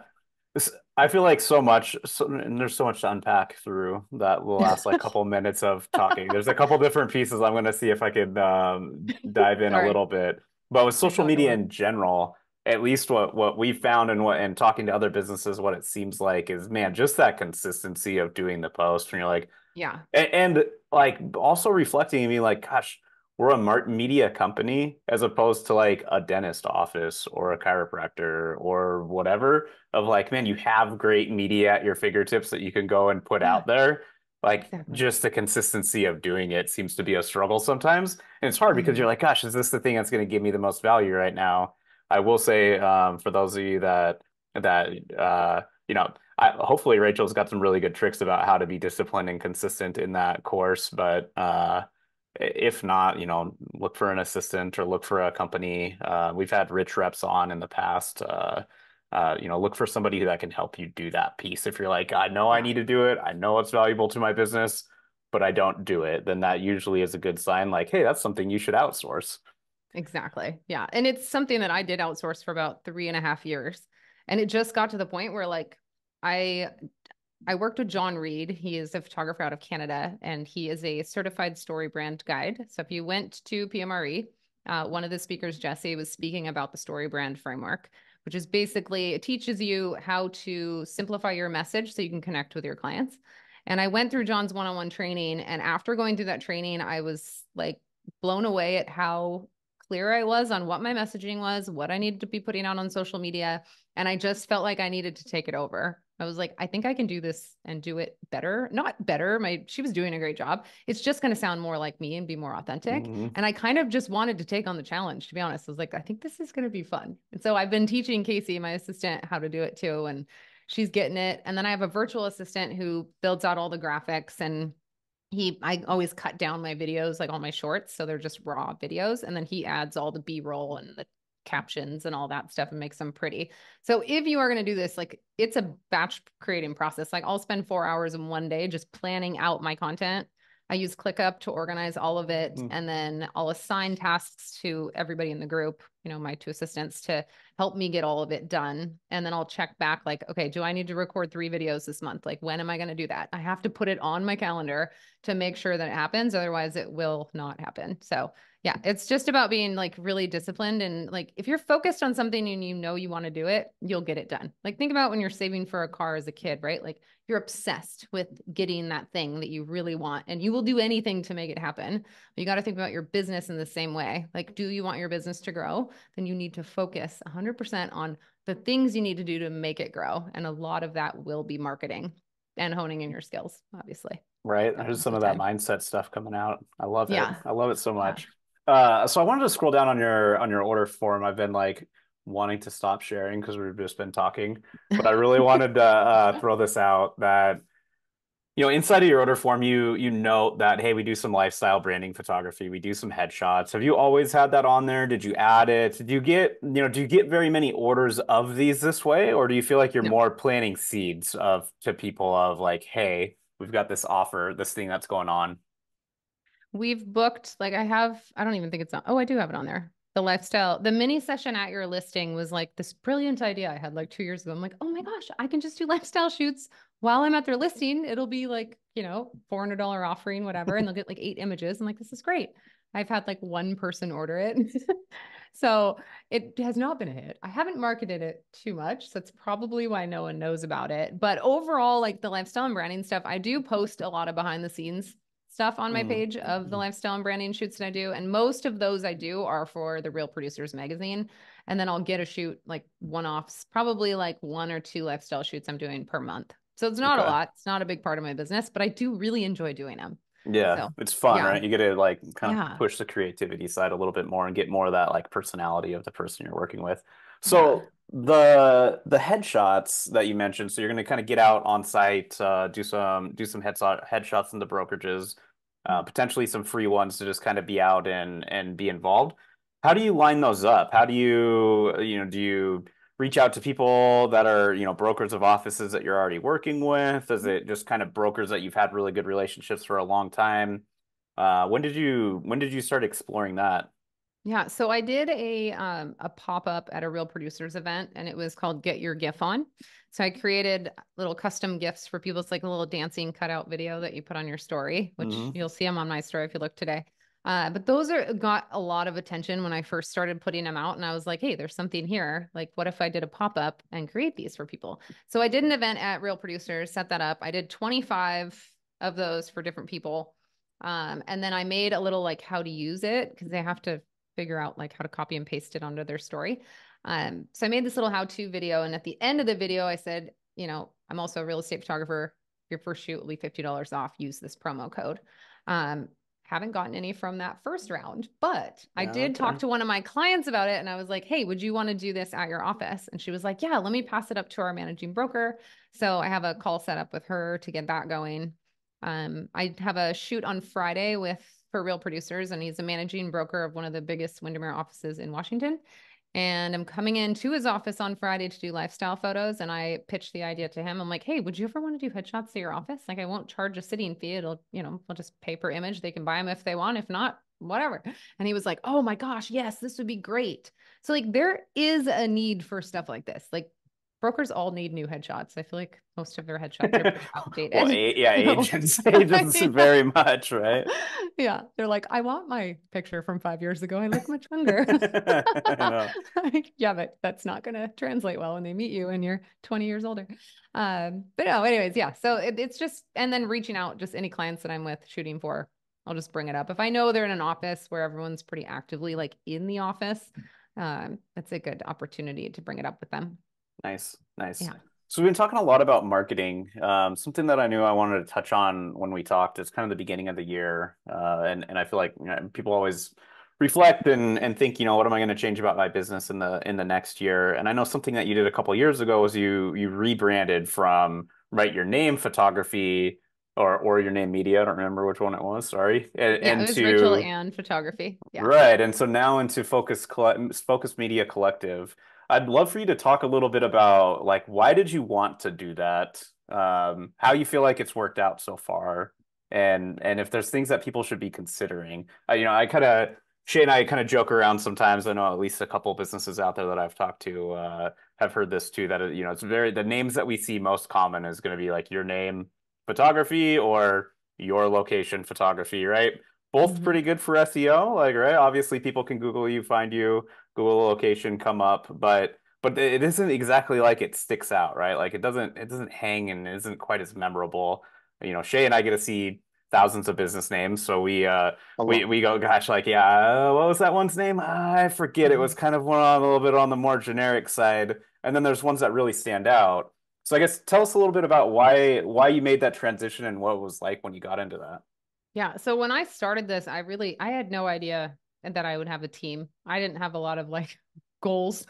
S1: I feel like and there's so much to unpack through that last like couple minutes of talking. There's a couple different pieces I'm going to see if I could dive in a
S3: Sorry,
S1: little bit. But with
S3: I
S1: social
S3: feel like a
S1: media
S3: lot.
S1: in general, at least what we found and talking to other businesses, what it seems like is, man, just that consistency of doing the post. And you're like,
S3: Yeah,
S1: and like also reflecting and being like, gosh, we're a media company as opposed to like a dentist office or a chiropractor or whatever. Of like, man, you have great media at your fingertips that you can go and put
S3: yeah,
S1: out there. Like
S3: exactly.
S1: just the consistency of doing it seems to be a struggle sometimes. And it's hard because
S3: Mhm.
S1: you're like, gosh, is this the thing that's going to give me the most value right now? I will say, for those of you that hopefully Rachel's got some really good tricks about how to be disciplined and consistent in that course. But if not, look for an assistant or look for a company. We've had rich reps on in the past. Look for somebody that can help you do that piece. If you're like, I know I
S3: Yeah,
S1: need to do it, I know it's valuable to my business, but I don't do it, then that usually is a good sign. Like, hey, that's something you should outsource.
S3: exactly. Yeah. And it's something that I did outsource for about 3.5 years. And it just got to the point where like I I worked with John Reed. He is a photographer out of Canada, and he is a certified story brand guide. So if you went to PMRE, one of the speakers, Jesse, was speaking about the story brand framework, which is basically it teaches you how to simplify your message so you can connect with your clients. And I went through John's one-on-one training, and after going through that training, I was like blown away at how clear I was on what my messaging was, what I needed to be putting out on social media, and I just felt like I needed to take it over. I was like, I think I can do this and do it better. Not better. She was doing a great job. It's just going to sound more like me and be more authentic.
S1: Mhm.
S3: And I kind of just wanted to take on the challenge, to be honest. I was like, I think this is going to be fun. And so I've been teaching Casey, my assistant, how to do it too. And she's getting it. And then I have a virtual assistant who builds out all the graphics, and I always cut down my videos, like all my shorts, so they're just raw videos, and then he adds all the B-roll and the captions and all that stuff and makes them pretty. So if you are going to do this, like it's a batch creating process. Like I'll spend 4 hours in one day just planning out my content. I use ClickUp to organize all of it,
S1: Mm.
S3: and then I'll assign tasks to everybody in the group, my two assistants, to help me get all of it done. And then I'll check back like, okay, do I need to record 3 videos this month? Like, when am I going to do that? I have to put it on my calendar to make sure that it happens. Otherwise, it will not happen. So, yeah, it's just about being like really disciplined. And like, if you're focused on something and you want to do it, you'll get it done. Like, think about when you're saving for a car as a kid, right? Like, you're obsessed with getting that thing that you really want, and you will do anything to make it happen. You got to think about your business in the same way. Like, do you want your business to grow? Then you need to focus 100% on the things you need to do to make it grow. And a lot of that will be marketing and honing in your skills, obviously.
S1: Right.
S3: That
S1: There's
S3: comes
S1: some
S3: with
S1: of that
S3: time.
S1: mindset stuff coming out. I love it.
S3: Yeah.
S1: I love it so
S3: Yeah.
S1: much. So I wanted to scroll down on your order form. I've been like wanting to stop sharing because we've just been talking, but I really wanted to throw this out that inside of your order form, you note that, hey, we do some lifestyle branding photography, we do some headshots. Have you always had that on there? Did you add it? Do you get very many orders of these this way, or do you feel like you're
S3: No.
S1: more planting seeds of to people of like, hey, we've got this offer, this thing that's going on?
S3: We've booked, like I don't even think it's on. Oh, I do have it on there. The mini session at your listing was like this brilliant idea I had like 2 years ago. I'm like, oh my gosh, I can just do lifestyle shoots while I'm at their listing. It'll be like, $400 offering, whatever, and they'll get like 8 images. I'm like, this is great. I've had like one person order it. So it has not been a hit. I haven't marketed it too much. So that's probably why no one knows about it. But overall, like the lifestyle and branding stuff, I do post a lot of behind the scenes stuff on my
S1: Mm.
S3: page of the lifestyle and branding shoots that I do. And most of those I do are for the Real Producers magazine. And then I'll get a shoot like one-offs, probably like one or two lifestyle shoots I'm doing per month. So it's not a
S1: Okay.
S3: lot. It's not a big part of my business, but I do really enjoy doing them.
S1: Yeah,
S3: So
S1: it's fun,
S3: yeah,
S1: right? You get to like kind of
S3: yeah,
S1: push the creativity side a little bit more and get more of that like personality of the person you're working with.
S3: yeah.
S1: So the headshots that you mentioned, so you're going to kind of get out on site, do some headshots in the brokerages, potentially some free ones to just kind of be out and be involved. How do you line those up? How do you reach out to people that are, brokers of offices that you're already working with? Is it just kind of brokers that you've had really good relationships for a long time? When did you start exploring that?
S3: Yeah, so I did a pop-up at a Real Producers event and it was called Get Your GIF On. So I created little custom GIFs for people. It's like a little dancing cutout video that you put on your story, which
S1: Mm-hmm.
S3: you'll see them on my story if you look today. But those are got a lot of attention when I first started putting them out, and I was like, hey, there's something here. Like, what if I did a pop-up and create these for people? So I did an event at Real Producers, set that up. I did 25 of those for different people. And then I made a little like how to use it because they have to figure out like how to copy and paste it onto their story. So I made this little how-to video. And at the end of the video, I said, I'm also a real estate photographer. Your first shoot will be $50 off. Use this promo code. Haven't gotten any from that first round, but I did talk to one of my clients about it. And I was like, hey, would you want to do this at your office? And she was like, yeah, let me pass it up to our managing broker. So I have a call set up with her to get that going. I have a shoot on Friday for Real Producers, and he's a managing broker of one of the biggest Windermere offices in Washington. And I'm coming into his office on Friday to do lifestyle photos. And I pitched the idea to him. I'm like, hey, would you ever want to do headshots at your office? Like, I won't charge a sitting fee. I'll just pay per image. They can buy them if they want. If not, whatever. And he was like, oh my gosh, yes, this would be great. So like, there is a need for stuff like this. Like, brokers all need new headshots. I feel like most of their headshots are pretty outdated.
S1: Well, agents very much, right?
S3: Yeah, they're like, I want my picture from 5 years ago. I look much younger. Like, yeah, but that's not going to translate well when they meet you and you're 20 years older. But no, anyways, yeah. So it's just, and then reaching out, just any clients that I'm with shooting for, I'll just bring it up. If I know they're in an office where everyone's pretty actively like in the office, that's a good opportunity to bring it up with them.
S1: Nice.
S3: Yeah.
S1: So we've been talking a lot about marketing. Something that I knew I wanted to touch on when we talked is kind of the beginning of the year, and I feel like people always reflect and think, what am I going to change about my business in the next year? And I know something that you did a couple of years ago was you rebranded from Write Your Name Photography or Your Name Media. I don't remember which one it was. Sorry,
S3: Yeah, it was Rachael Ann Photography. Yeah.
S1: Right. And so now into Focus Media Collective. I'd love for you to talk a little bit about like why did you want to do that? How you feel like it's worked out so far, and if there's things that people should be considering. I kind of Shae and I kind of joke around sometimes. I know at least a couple of businesses out there that I've talked to have heard this too. That it's the names that we see most common is going to be like Your Name Photography or Your Location Photography, right? Both
S3: Mhm.
S1: pretty good for SEO, like, right? Obviously, people can Google you, find you, Google location, come up, but it isn't exactly like it sticks out, right? Like it doesn't hang and it isn't quite as memorable. Shae and I get to see thousands of business names, so we
S2: A
S1: we
S2: lot.
S1: we go, gosh, like, yeah, what was that one's name? I forget. It was
S3: Mhm.
S1: kind of one a little bit on the more generic side, and then there's ones that really stand out. So I guess tell us a little bit about why you made that transition and what it was like when you got into that.
S3: Yeah. So when I started this, I had no idea that I would have a team. I didn't have a lot of like goals.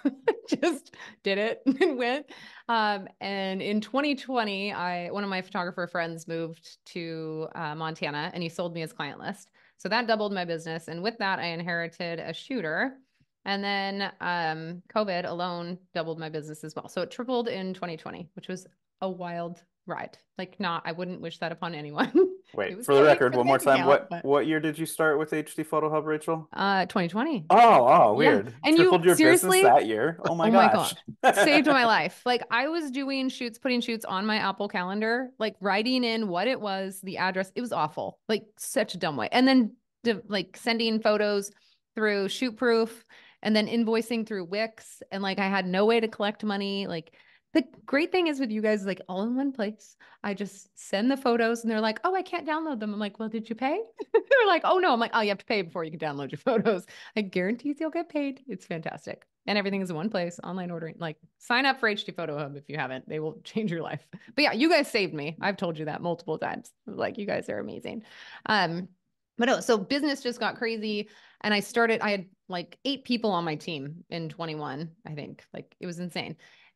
S3: Just did it and went. And in 2020, one of my photographer friends moved to Montana and he sold me his client list. So that doubled my business. And with that, I inherited a shooter. And then COVID alone doubled my business as well. So it tripled in 2020, which was a wild ride. Like, I wouldn't wish that upon anyone. It
S1: Wait,
S3: was
S1: for the
S3: great
S1: record,
S3: for the
S1: one more
S3: bank
S1: time.
S3: account,
S1: What
S3: but
S1: what year did you start with HD Hub, Rachel?
S3: 2020.
S1: Oh,
S3: Yeah.
S1: weird.
S3: And you
S1: Tripled your business
S3: seriously,
S1: that year. Oh my
S3: oh my
S1: gosh.
S3: gosh, saved my life. Like I was doing shoots, putting shoots on my Apple calendar, like writing in what it was, the address. It was awful. Like such a dumb way. And then like sending photos through Shootproof and then invoicing through Wix. And like I had no way to collect money. Like the great thing is with you guys, like all in one place. I just send the photos and they're like, oh, I can't download them. I'm like, well, did you pay? They're like, oh no. I'm like, oh, you have to pay before you can download your photos. I guarantee you'll get paid. It's fantastic. And everything is in one place, online ordering. Like sign up for HDPhotoHub if you haven't. They will change your life. But yeah, you guys saved me. I've told you that multiple times. Like you guys are amazing. Um, but no, so business just got crazy. And I had like 8 people on my team in 21, I think. Like it was insane.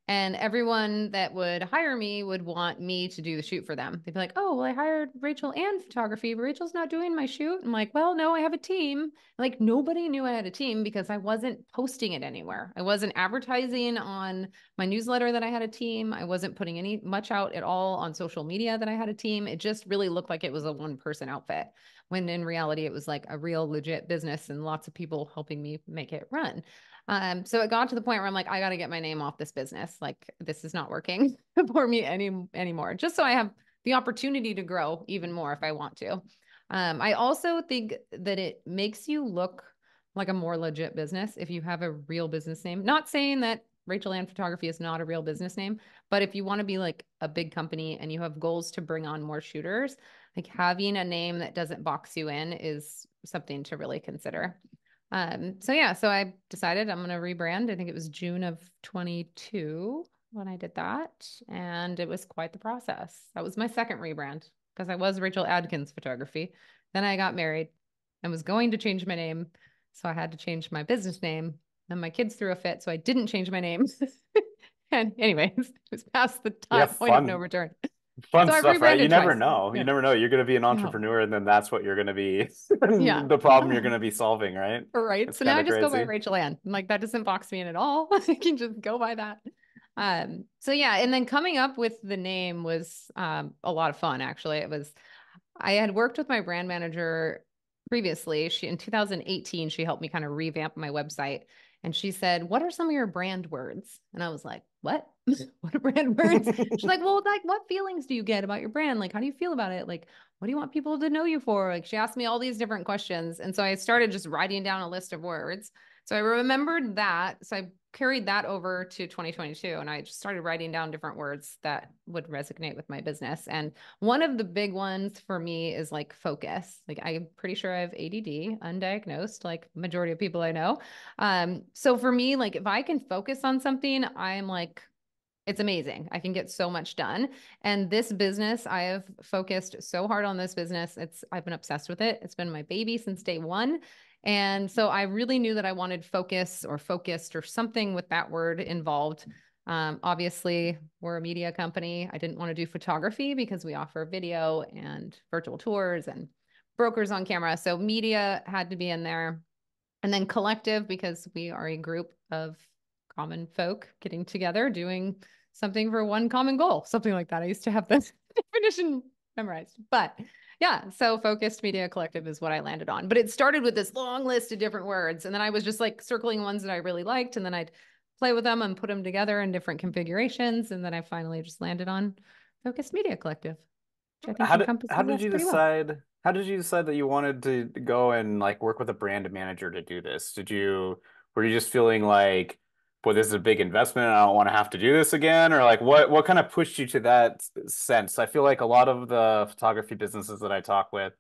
S3: And everyone that would hire me would want me to do the shoot for them. They'd be like, oh, well, I hired Rachael Ann photography, but Rachel's not doing my shoot. I'm like, well, no, I have a team. Like nobody knew I had a team because I wasn't posting it anywhere. I wasn't advertising on my newsletter that I had a team. I wasn't putting any much out at all on social media that I had a team. It just really looked like it was a one-person outfit, when in reality it was like a real legit business and lots of people helping me make it run. So it got to the point where I'm like, I got to get my name off this business. Like this is not working for me anymore, just so I have the opportunity to grow even more if I want to. I also think that it makes you look like a more legit business if you have a real business name. Not saying that Rachael Ann Photography is not a real business name, but if you want to be like a big company and you have goals to bring on more shooters, like having a name that doesn't box you in is something to really consider. So I decided I'm going to rebrand. I think it was June of 22 when I did that. And it was quite the process. That was my second rebrand because I was Rachael Adkins Photography. Then I got married and was going to change my name. So I had to change my business name. Then my kids threw a fit. So I didn't change my name. And anyways, it was past the
S1: Yeah,
S3: point of no return.
S1: fun
S3: So I've
S1: stuff, right? You
S3: rebranded
S1: never
S3: twice.
S1: know. You
S3: Yeah.
S1: never know. You're going to be an
S3: No.
S1: entrepreneur, and then that's what you're going to be
S3: Yeah.
S1: the problem you're going to be solving, right?
S3: Right.
S1: It's
S3: So now
S1: kind
S3: I
S1: of
S3: just go by
S1: crazy.
S3: Rachael Ann. Like that doesn't box me in at all. I can just go by that. So yeah, and then coming up with the name was a lot of fun actually. I had worked with my brand manager previously. She in 2018, she helped me kind of revamp my website. And she said, what are some of your brand words? And I was like, what? What are brand words? She's like, well, like what feelings do you get about your brand? Like, how do you feel about it? Like, what do you want people to know you for? Like, she asked me all these different questions. And so I started just writing down a list of words. So I remembered that. So I carried that over to 2022 and I just started writing down different words that would resonate with my business. And one of the big ones for me is like focus. Like I'm pretty sure I have ADD, undiagnosed, like majority of people I know. So for me, like if I can focus on something, I'm like, it's amazing. I can get so much done. And this business, I have focused so hard on this business. I've been obsessed with it. It's been my baby since day one. And so I really knew that I wanted focus or focused or something with that word involved. Obviously, we're a media company. I didn't want to do photography because we offer video and virtual tours and brokers on camera. So media had to be in there. And then collective because we are a group of common folk getting together, doing something for one common goal, something like that. I used to have this definition memorized, but yeah. So focused media collective is what I landed on, but it started with this long list of different words. And then I was just like circling ones that I really liked. And then I'd play with them and put them together in different configurations. And then I finally just landed on focused media collective, which I think
S1: How
S3: encompasses
S1: did
S3: us
S1: you
S3: pretty well.
S1: decide? How did you decide that you wanted to go and like work with a brand manager to do this? Were you just feeling like, boy, this is a big investment and I don't want to have to do this again? Or like what kind of pushed you to that sense? I feel like a lot of the photography businesses that I talk with,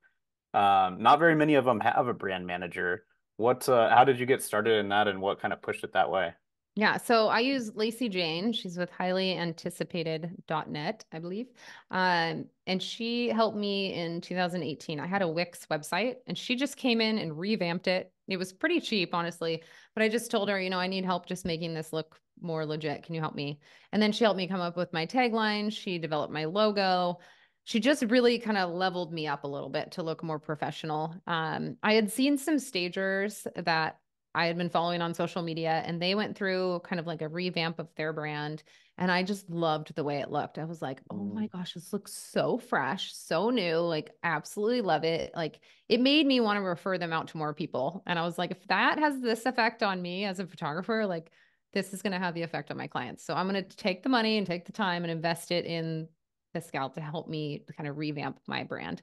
S1: not very many of them have a brand manager. How did you get started in that and what kind of pushed it that way?
S3: Yeah, so I use Lacey Jane. She's with highlyanticipated.net, I believe. And she helped me in 2018. I had a Wix website and she just came in and revamped it. It was pretty cheap, honestly, but I just told her, I need help just making this look more legit. Can you help me? And then she helped me come up with my tagline. She developed my logo. She just really kind of leveled me up a little bit to look more professional. I had seen some stagers that I had been following on social media and they went through kind of like a revamp of their brand. And I just loved the way it looked. I was like, oh my gosh, this looks so fresh, so new. Like, absolutely love it. Like, it made me want to refer them out to more people. And I was like, if that has this effect on me as a photographer, like, this is going to have the effect on my clients. So I'm going to take the money and take the time and invest it in this gal to help me kind of revamp my brand.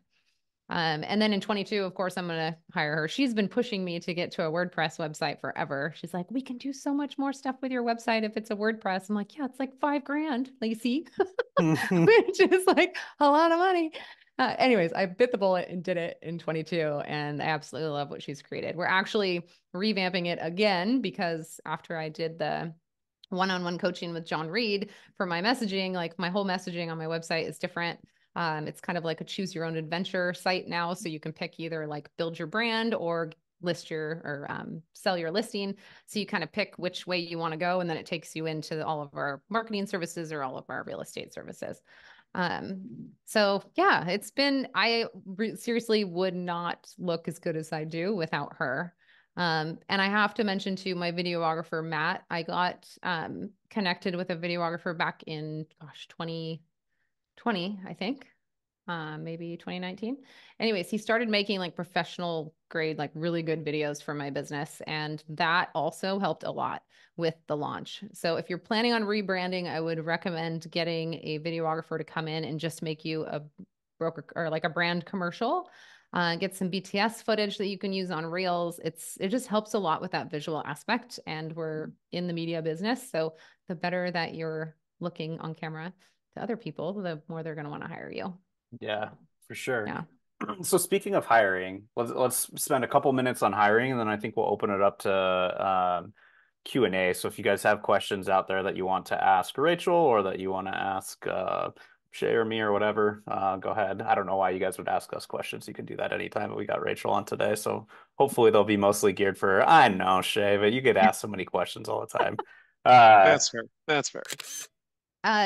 S3: And then in 22, of course, I'm going to hire her. She's been pushing me to get to a WordPress website forever. She's like, we can do so much more stuff with your website if it's a WordPress. I'm like, yeah, it's like $5,000, Lacey, which is like a lot of money. Anyways, I bit the bullet and did it in 22, and I absolutely love what she's created. We're actually revamping it again because after I did the one-on-one coaching with John Reed for my messaging, like my whole messaging on my website is different. It's kind of like a choose your own adventure site now. So you can pick either like build your brand or list your or sell your listing. So you kind of pick which way you want to go, and then it takes you into all of our marketing services or all of our real estate services. So yeah, I seriously would not look as good as I do without her. And I have to mention too, my videographer, Matt, I got connected with a videographer back in, 2020, I think, maybe 2019. Anyways, he started making like professional grade, like really good videos for my business. And that also helped a lot with the launch. So if you're planning on rebranding, I would recommend getting a videographer to come in and just make you a broker or like a brand commercial. Get some BTS footage that you can use on Reels. It just helps a lot with that visual aspect. And we're in the media business. So the better that you're looking on camera to other people, the more they're going to want to hire you.
S1: Yeah, for sure.
S3: Yeah.
S1: So speaking of hiring, let's spend a couple minutes on hiring, and then I think we'll open it up to Q&A. So if you guys have questions out there that you want to ask Rachel or that you want to ask Shae or me or whatever, go ahead. I don't know why you guys would ask us questions. You can do that anytime, but we got Rachel on today, so hopefully they'll be mostly geared for, I know, Shae, but you get asked so many questions all the time.
S2: That's fair. That's fair.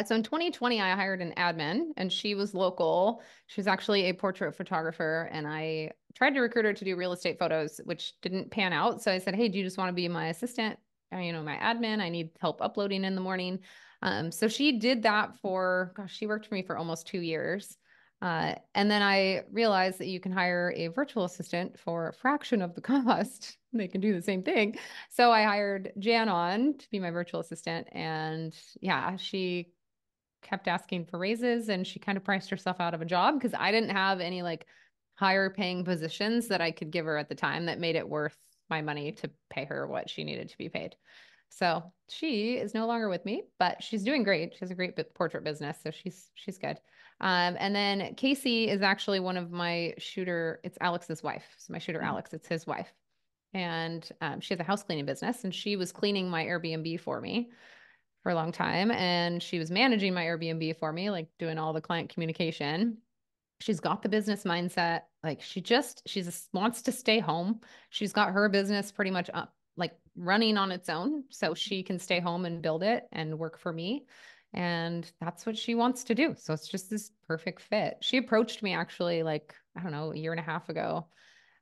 S3: So in 2020, I hired an admin and she was local. She was actually a portrait photographer, and I tried to recruit her to do real estate photos, which didn't pan out. So I said, hey, do you just want to be my assistant? My admin. I need help uploading in the morning. So she did that for, gosh, she worked for me for almost 2 years. And then I realized that you can hire a virtual assistant for a fraction of the cost. They can do the same thing. So I hired Jan on to be my virtual assistant. And yeah, she kept asking for raises and she kind of priced herself out of a job because I didn't have any like higher paying positions that I could give her at the time that made it worth my money to pay her what she needed to be paid. So she is no longer with me, but she's doing great. She has a great portrait business, so she's good. And then Casey is actually one of my shooter. It's Alex's wife. So my shooter Alex, it's his wife, and she has a house cleaning business, and she was cleaning my Airbnb for me for a long time, and she was managing my Airbnb for me, like doing all the client communication. She's got the business mindset. Like she just wants to stay home. She's got her business pretty much up, like running on its own. So she can stay home and build it and work for me. And that's what she wants to do. So it's just this perfect fit. She approached me actually, like, I don't know, a year and a half ago,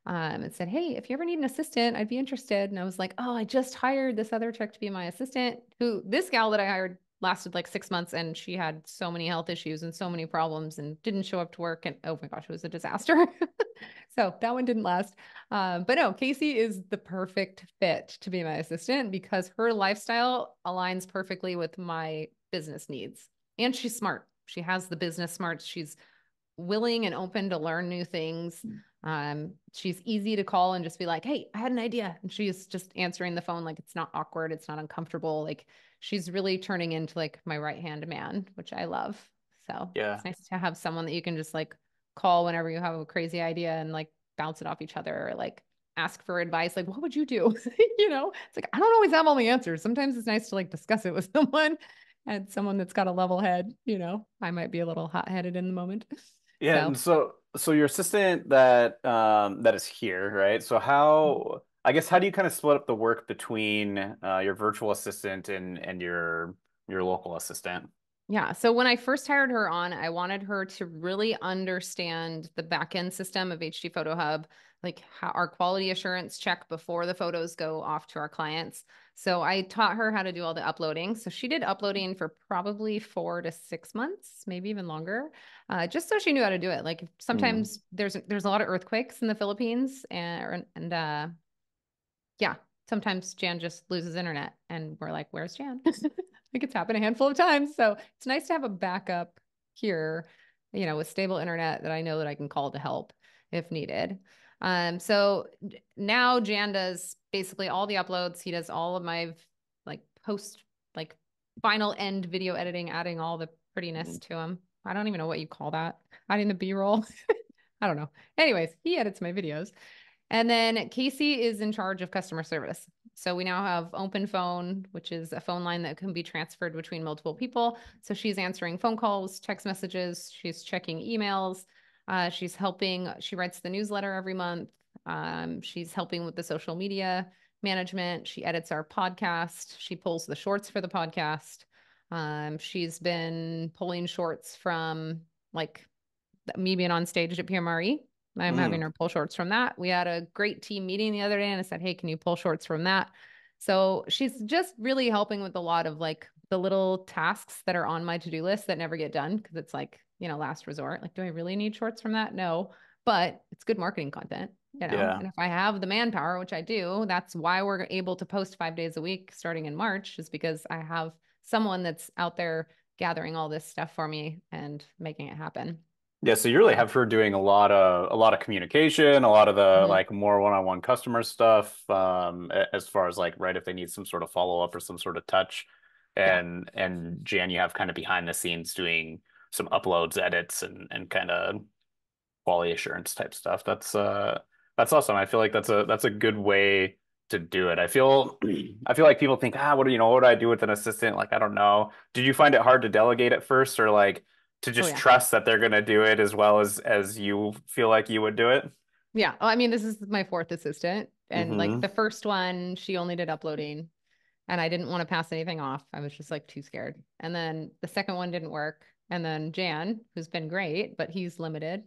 S3: and said, hey, if you ever need an assistant, I'd be interested. And I was like, oh, I just hired this other chick to be my assistant, who this gal that I hired lasted like 6 months, and she had so many health issues and so many problems and didn't show up to work. And oh my gosh, it was a disaster. So that one didn't last. But no, Casey is the perfect fit to be my assistant because her lifestyle aligns perfectly with my business needs. And she's smart. She has the business smarts. She's willing and open to learn new things. She's easy to call and just be like, hey, I had an idea. And she's just answering the phone like it's not awkward, it's not uncomfortable. Like she's really turning into like my right-hand man, which I love. So
S1: Yeah.
S3: it's nice to have someone that you can just like call whenever you have a crazy idea and like bounce it off each other or like ask for advice. Like, what would you do? It's like, I don't always have all the answers. Sometimes it's nice to like discuss it with someone and someone that's got a level head. I might be a little hot-headed in the moment.
S1: Yeah,
S3: So
S1: and so your assistant that is here, right? So I guess how do you kind of split up the work between your virtual assistant and your local assistant?
S3: yeah. So when I first hired her on, I wanted her to really understand the back-end system of HDPhotoHub, like how our quality assurance check before the photos go off to our clients. So I taught her how to do all the uploading. So she did uploading for probably 4 to 6 months, maybe even longer, just so she knew how to do it. Like
S1: Hmm.
S3: sometimes there's a lot of earthquakes in the Philippines, and yeah, sometimes Jan just loses internet and we're like, where's Jan? Like it's happened a handful of times. So it's nice to have a backup here, with stable internet that I know that I can call to help if needed. So now Jan does basically all the uploads. He does all of my like post, like final end video editing, adding all the prettiness to him. I don't even know what you call that. Adding the B-roll. I don't know. Anyways, he edits my videos. And then Casey is in charge of customer service. So we now have open phone, which is a phone line that can be transferred between multiple people. So she's answering phone calls, text messages, she's checking emails, she's helping, she writes the newsletter every month. She's helping with the social media management. She edits our podcast. She pulls the shorts for the podcast. She's been pulling shorts from like me being on stage at PMRE. I'm having her pull shorts from that. We had a great team meeting the other day and I said, hey, can you pull shorts from that? So she's just really helping with a lot of like the little tasks that are on my to-do list that never get done because it's like, last resort. Like, do I really need shorts from that? No, but it's good marketing content,
S1: Yeah.
S3: And if I have the manpower, which I do, that's why we're able to post 5 days a week starting in March, is because I have someone that's out there gathering all this stuff for me and making it happen.
S1: Yeah, so you really have her doing a lot of communication, a lot of the
S3: Mhm.
S1: like more one-on-one customer stuff, as far as like right if they need some sort of follow-up or some sort of touch.
S3: Yeah.
S1: And Jan, you have kind of behind the scenes doing some uploads, edits, and kind of quality assurance type stuff. That's awesome. I feel like that's a good way to do it. I feel like people think, what do I do with an assistant? Like, I don't know. Did you find it hard to delegate at first, or like to
S3: Oh
S1: just
S3: yeah.
S1: trust that they're gonna do it as well as you feel like you would do it?
S3: Yeah. I mean, this is my fourth assistant. And like
S1: Mm-hmm.
S3: the first one, she only did uploading and I didn't want to pass anything off. I was just like too scared. And then the second one didn't work. And then Jan, who's been great, but he's limited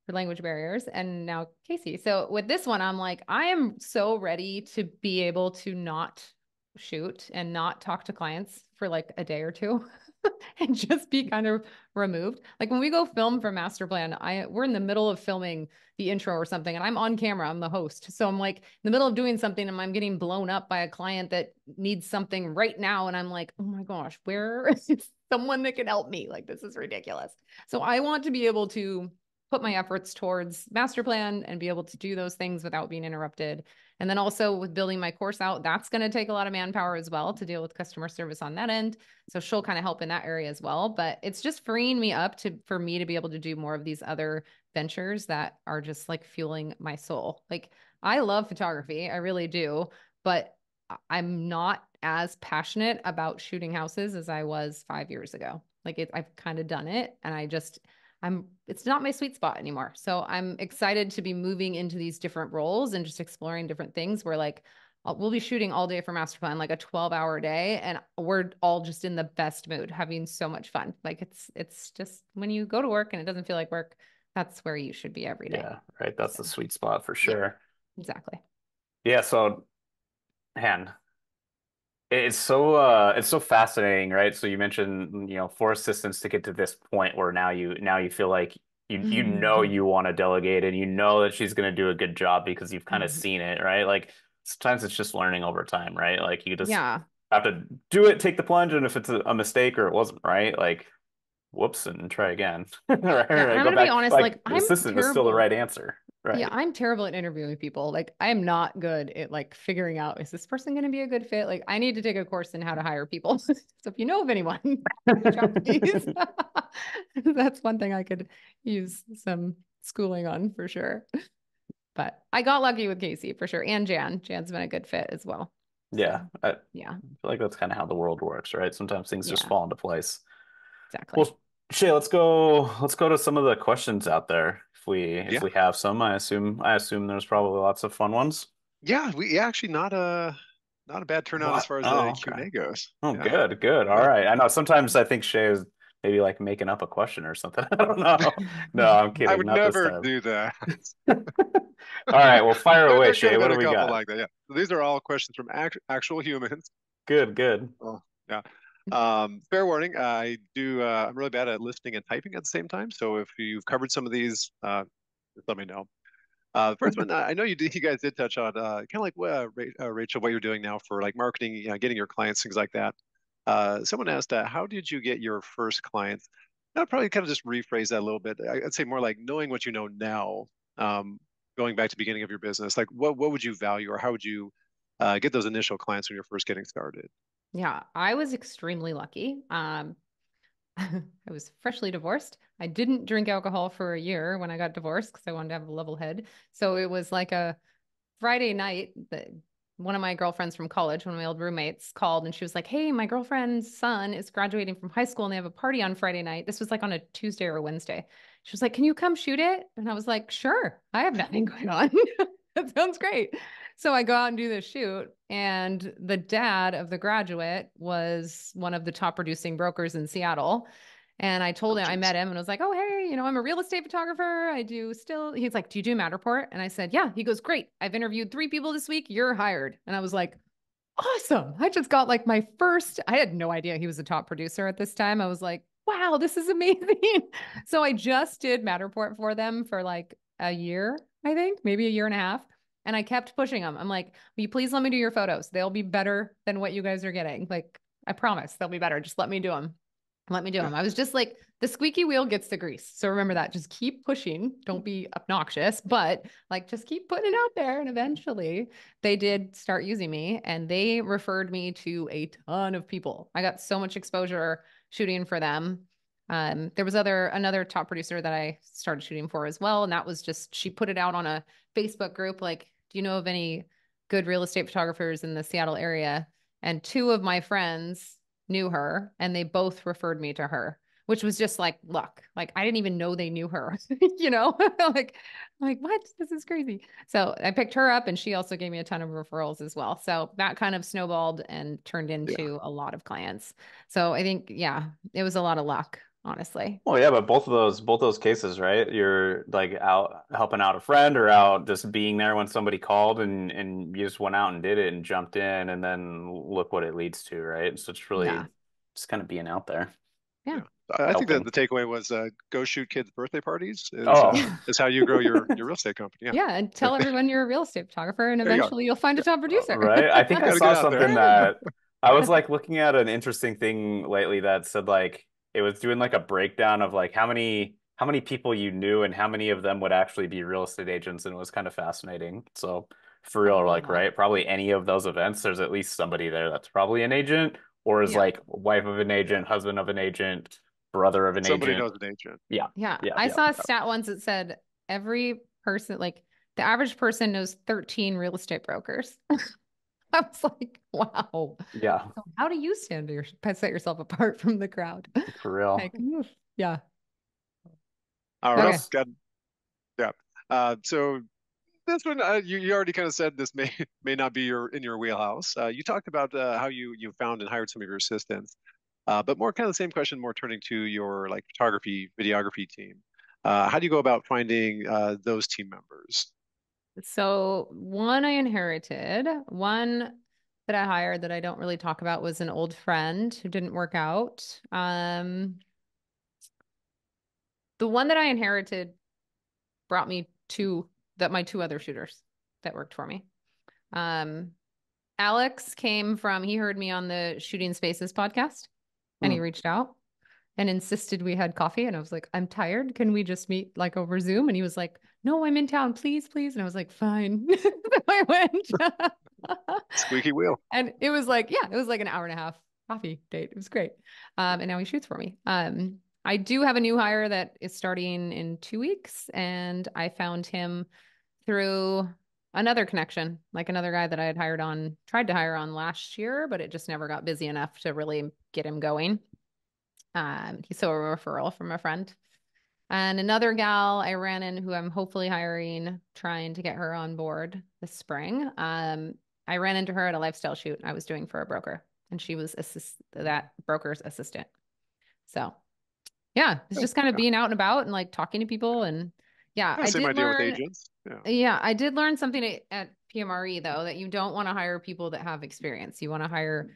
S3: for language barriers. And now Casey. So with this one, I'm like, I am so ready to be able to not shoot and not talk to clients for like a day or two. And just be kind of removed. Like when we go film for Master Plan, we're in the middle of filming the intro or something, and I'm on camera. I'm the host, so I'm like in the middle of doing something, and I'm getting blown up by a client that needs something right now, and I'm like, oh my gosh, where is someone that can help me? Like this is ridiculous. So I want to be able to put my efforts towards Master Plan and be able to do those things without being interrupted. And then also with building my course out, that's going to take a lot of manpower as well to deal with customer service on that end. So she'll kind of help in that area as well. But it's just freeing me up for me to be able to do more of these other ventures that are just like fueling my soul. Like I love photography, I really do, but I'm not as passionate about shooting houses as I was 5 years ago. I've kind of done it, and it's not my sweet spot anymore. So I'm excited to be moving into these different roles and just exploring different things where like we'll be shooting all day for Master Plan, like a 12-hour day, and we're all just in the best mood, having so much fun. Like it's just when you go to work and it doesn't feel like work, that's where you should be every day.
S1: Yeah, right. That's
S3: So
S1: the sweet spot for
S3: yeah,
S1: sure.
S3: exactly.
S1: Yeah, so man, it's so fascinating, right? So you mentioned, for assistants to get to this point where now you feel like you want to delegate and you know that she's going to do a good job because you've kind of seen it, right? Like sometimes it's just learning over time, right? Like you just
S3: Yeah.
S1: have to do it, take the plunge, and if it's a mistake or it wasn't right, like whoops and try again.
S3: Yeah. And
S1: Right,
S3: I'm
S1: go
S3: going to be
S1: back.
S3: honest,
S1: Like
S3: like
S1: the
S3: I'm
S1: assistant is still the
S3: terrible.
S1: right answer,
S3: Yeah,
S1: right?
S3: I'm terrible at interviewing people. Like, I am not good at like figuring out, is this person going to be a good fit? Like, I need to take a course in how to hire people. So if you know of anyone, reach out, please. That's one thing I could use some schooling on for sure. But I got lucky with Casey for sure. And Jan. Jan's been a good fit as well. So
S1: Yeah, I feel
S3: yeah.
S1: like that's kind of how the world works, right? Sometimes things just
S3: Yeah,
S1: fall into place.
S3: exactly.
S1: Well, Shay, let's go to some of the questions out there. If
S2: Yeah.
S1: we have some, I assume there's probably lots of fun ones.
S2: Yeah, actually not a bad turnout as
S1: What?
S2: far as
S1: Oh,
S2: the
S1: okay.
S2: Q&A goes.
S1: Oh,
S2: Yeah.
S1: good, good. All right. I know sometimes I think Shay is maybe like making up a question or something. I don't know. No, I'm
S2: I
S1: kidding.
S2: would
S1: Not this
S2: never
S1: time.
S2: do that.
S1: All right. Well, fire away,
S2: There could
S1: Shay.
S2: have
S1: What
S2: been
S1: do
S2: a
S1: we
S2: couple
S1: got?
S2: like that. Yeah. So these are all questions from actual humans.
S1: Good, good.
S2: Oh, yeah. Fair warning. I'm really bad at listening and typing at the same time. So if you've covered some of these, just let me know. The first one, I know you guys did touch on, kind of like Rachel, what you're doing now for like marketing, getting your clients, things like that. Someone asked, how did you get your first clients? I'd probably kind of just rephrase that a little bit. I'd say more like knowing what you know now, um, going back to the beginning of your business. Like, what would you value, or how would you get those initial clients when you're first getting started?
S3: Yeah, I was extremely lucky. I was freshly divorced. I didn't drink alcohol for a year when I got divorced because I wanted to have a level head. So it was like a Friday night that one of my girlfriends from college, one of my old roommates, called and she was like, hey, my girlfriend's son is graduating from high school and they have a party on Friday night. This was like on a Tuesday or a Wednesday. She was like, can you come shoot it? And I was like, sure, I have nothing going on. That sounds great. So I go out and do this shoot, and the dad of the graduate was one of the top producing brokers in Seattle. And I told him, I met him and was like, oh, hey, I'm a real estate photographer. I do still. He's like, do you do Matterport? And I said, yeah. He goes, great. I've interviewed 3 people this week. You're hired. And I was like, awesome. I just got like my first, I had no idea he was a top producer at this time. I was like, wow, this is amazing. So I just did Matterport for them for like a year, I think, maybe a year and a half. And I kept pushing them. I'm like, will you please let me do your photos? They'll be better than what you guys are getting. Like, I promise they'll be better. Just let me do them. Let me do them. I was just like, the squeaky wheel gets the grease. So remember that. Just keep pushing. Don't be obnoxious, but like just keep putting it out there. And eventually they did start using me, and they referred me to a ton of people. I got so much exposure shooting for them. There was another top producer that I started shooting for as well. And that was just, she put it out on a Facebook group. Like, do you know of any good real estate photographers in the Seattle area? And 2 of my friends knew her, and they both referred me to her, which was just like luck. Like I didn't even know they knew her, like what? This is crazy. So I picked her up, and she also gave me a ton of referrals as well. So that kind of snowballed and turned into a lot of clients. So I think, yeah, it was a lot of luck, honestly.
S1: Well, yeah, but both those cases, right? You're like out helping out a friend or out just being there when somebody called and you just went out and did it and jumped in and then look what it leads to, right? So it's really
S3: Yeah.
S1: just kind of being out there,
S3: Yeah.
S2: Yeah. I think that
S1: helping.
S2: the takeaway was go shoot kids' birthday parties
S1: Oh,
S2: is how you grow your real estate company. Yeah.
S3: Yeah. And tell everyone you're a real estate photographer, and
S2: There you go.
S3: eventually you'll find a
S2: Yeah.
S3: top producer.
S1: right. I think I
S2: Got to get
S1: saw
S2: out there.
S1: something that I was like looking at an interesting thing lately that said like it was doing like a breakdown of like how many people you knew and how many of them would actually be real estate agents, and it was kind of fascinating. So for
S3: I
S1: real,
S3: love
S1: like
S3: that.
S1: right, probably any of those events, there's at least somebody there that's probably an agent or is
S3: Yeah.
S1: like wife of an agent, husband of an agent, brother of an
S2: Somebody
S1: agent.
S2: knows an agent.
S1: Yeah,
S3: Yeah.
S1: yeah,
S3: I
S1: yeah.
S3: saw a stat once that said every person, like the average person knows 13 real estate brokers. I was like, wow.
S1: Yeah,
S3: So how do you set yourself apart from the crowd?
S1: for real.
S3: Like, oof. Yeah.
S2: All
S1: What
S2: right.
S3: Okay.
S1: else?
S2: Got yeah. So this one you already kind of said this may not be in your wheelhouse. You talked about how you found and hired some of your assistants, but more kind of the same question, more turning to your like photography, videography team. How do you go about finding those team members?
S3: So one I inherited, one that I hired that I don't really talk about was an old friend who didn't work out. The one that I inherited brought me my 2 other shooters that worked for me. Um, Alex he heard me on the Shooting Spaces podcast, and he
S1: Hmm.
S3: reached out and insisted we had coffee. And I was like, I'm tired. Can we just meet like over Zoom? And he was like, no, I'm in town, please, please. And I was like, fine. So I went.
S2: Squeaky wheel.
S3: And it was like, yeah, it was like an hour and a half coffee date. It was great. And now he shoots for me. I do have a new hire that is starting in 2 weeks, and I found him through another connection, like another guy that I had tried to hire on last year, but it just never got busy enough to really get him going. He's so a referral from a friend. And another gal I ran in who I'm hopefully hiring, trying to get her on board this spring. I ran into her at a lifestyle shoot I was doing for a broker, and she was that broker's assistant. So yeah, it's
S2: Oh,
S3: just kind of
S2: yeah.
S3: being out and about and like talking to people. And yeah,
S2: Yeah, same idea with agents. Yeah.
S3: I did learn something at PMRE though, that you don't want to hire people that have experience. You want to hire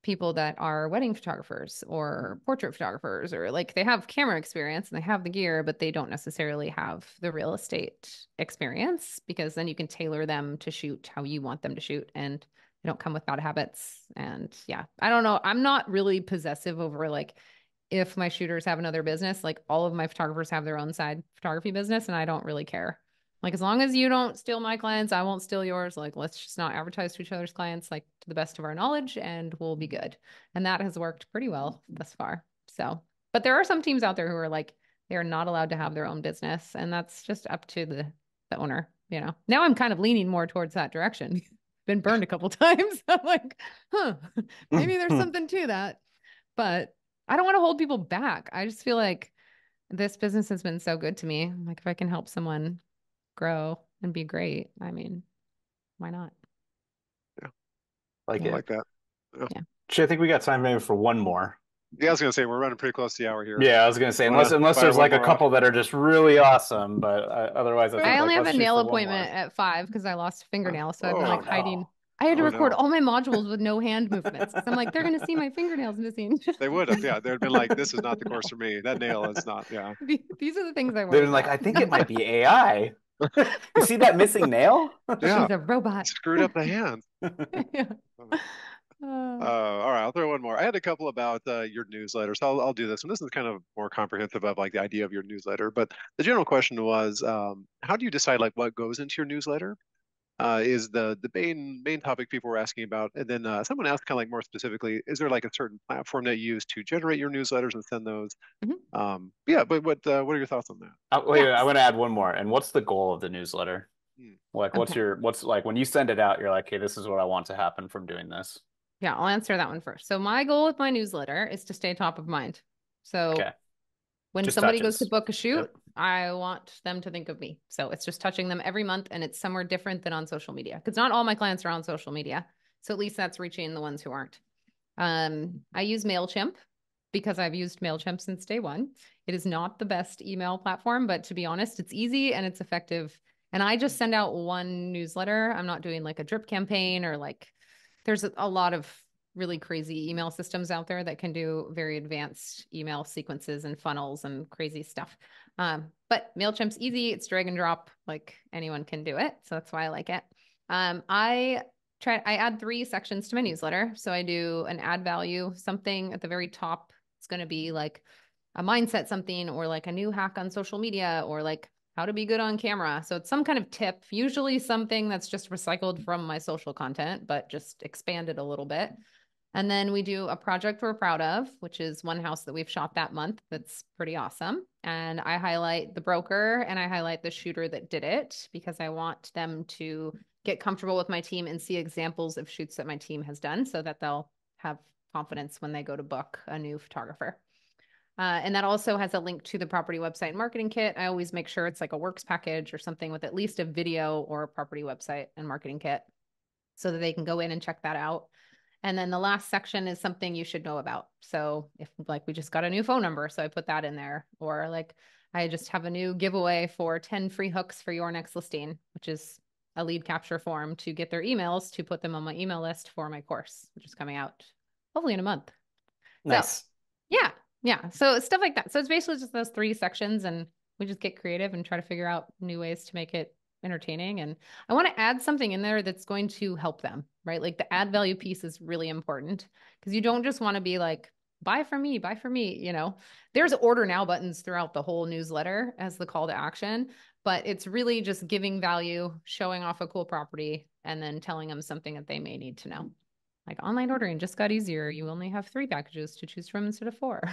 S3: people that are wedding photographers or portrait photographers, or like they have camera experience and they have the gear, but they don't necessarily have the real estate experience, because then you can tailor them to shoot how you want them to shoot, and they don't come with bad habits. And yeah, I don't know. I'm not really possessive over like if my shooters have another business. Like all of my photographers have their own side photography business, and I don't really care. Like as long as you don't steal my clients, I won't steal yours. Like let's just not advertise to each other's clients, like to the best of our knowledge, and we'll be good. And that has worked pretty well thus far. So, but there are some teams out there who are like they are not allowed to have their own business, and that's just up to the owner. Now I'm kind of leaning more towards that direction. Been burned a couple times. I'm like, huh, maybe there's something to that. But I don't want to hold people back. I just feel like this business has been so good to me. Like if I can help someone grow and be great. I mean, why not?
S1: Like
S2: I
S3: Yeah.
S1: it.
S2: like that.
S3: Yeah.
S1: Actually, I think we got time maybe for one more.
S2: Yeah, I was gonna say we're running pretty close to the hour here.
S1: Yeah, I was gonna say
S2: Wanna
S1: unless
S2: fire
S1: there's
S2: one
S1: like a
S2: more off?
S1: couple that are just really awesome, but otherwise I think
S3: I only
S1: like
S3: have
S1: let's
S3: a
S1: shoot
S3: nail
S1: for one
S3: appointment
S1: more.
S3: at 5 because I lost a fingernail. So I've been
S2: Oh,
S3: like
S1: Oh
S3: hiding.
S1: no.
S3: I had to
S2: Oh
S3: record
S2: no.
S3: all my modules with no hand movements because I'm like, they're gonna see my fingernails missing.
S2: They would have, yeah. They'd been like, this is not the course
S3: No.
S2: for me. That nail is not, yeah.
S3: These are the things I
S1: They've
S3: worry
S1: been like,
S3: about.
S1: I think it might be AI. You see that missing nail?
S2: Yeah.
S3: She's a robot.
S2: Screwed up the hand.
S3: Yeah.
S2: Uh, all right, I'll throw one more. I had a couple about your newsletter, so I'll do this one. This is kind of more comprehensive of like the idea of your newsletter, but the general question was, how do you decide like what goes into your newsletter? Is the main topic people were asking about, and then someone asked kind of like more specifically, is there like a certain platform that you use to generate your newsletters and send those?
S3: Mhm.
S2: Yeah, but what are your thoughts on that?
S1: Wait, I
S3: Yes.
S1: want to add one more. And what's the goal of the newsletter?
S2: Hmm.
S1: Like,
S3: Okay.
S1: what's like when you send it out, you're like, hey, this is what I want to happen from doing this.
S3: Yeah, I'll answer that one first. So my goal with my newsletter is to stay top of mind. So
S1: Okay,
S3: when
S1: just
S3: somebody goes to
S1: touches.
S3: book a shoot,
S1: Yep.
S3: I want them to think of me. So it's just touching them every month and it's somewhere different than on social media because not all my clients are on social media. So at least that's reaching the ones who aren't. I use MailChimp because I've used MailChimp since day one. It is not the best email platform, but to be honest, it's easy and it's effective. And I just send out one newsletter. I'm not doing like a drip campaign or like there's a lot of really crazy email systems out there that can do very advanced email sequences and funnels and crazy stuff. But MailChimp's easy. It's drag and drop. Like anyone can do it. So that's why I like it. I add 3 sections to my newsletter. So I do an add value, something at the very top. It's going to be like a mindset something or like a new hack on social media or like how to be good on camera. So it's some kind of tip, usually something that's just recycled from my social content, but just expanded a little bit. And then we do a project we're proud of, which is one house that we've shot that month. That's pretty awesome. And I highlight the broker and I highlight the shooter that did it because I want them to get comfortable with my team and see examples of shoots that my team has done so that they'll have confidence when they go to book a new photographer. And that also has a link to the property website and marketing kit. I always make sure it's like a works package or something with at least a video or a property website and marketing kit so that they can go in and check that out. And then the last section is something you should know about. So if like we just got a new phone number, so I put that in there, or like I just have a new giveaway for 10 free hooks for your next listing, which is a lead capture form to get their emails to put them on my email list for my course, which is coming out hopefully in a month.
S1: Nice.
S3: So yeah, yeah. So stuff like that. So it's basically just those 3 sections and we just get creative and try to figure out new ways to make it entertaining. And I want to add something in there that's going to help them, right? Like the add value piece is really important because you don't just want to be like, buy from me, buy from me. You know, there's order now buttons throughout the whole newsletter as the call to action, but it's really just giving value, showing off a cool property, and then telling them something that they may need to know. Like online ordering just got easier. You only have 3 packages to choose from instead of 4.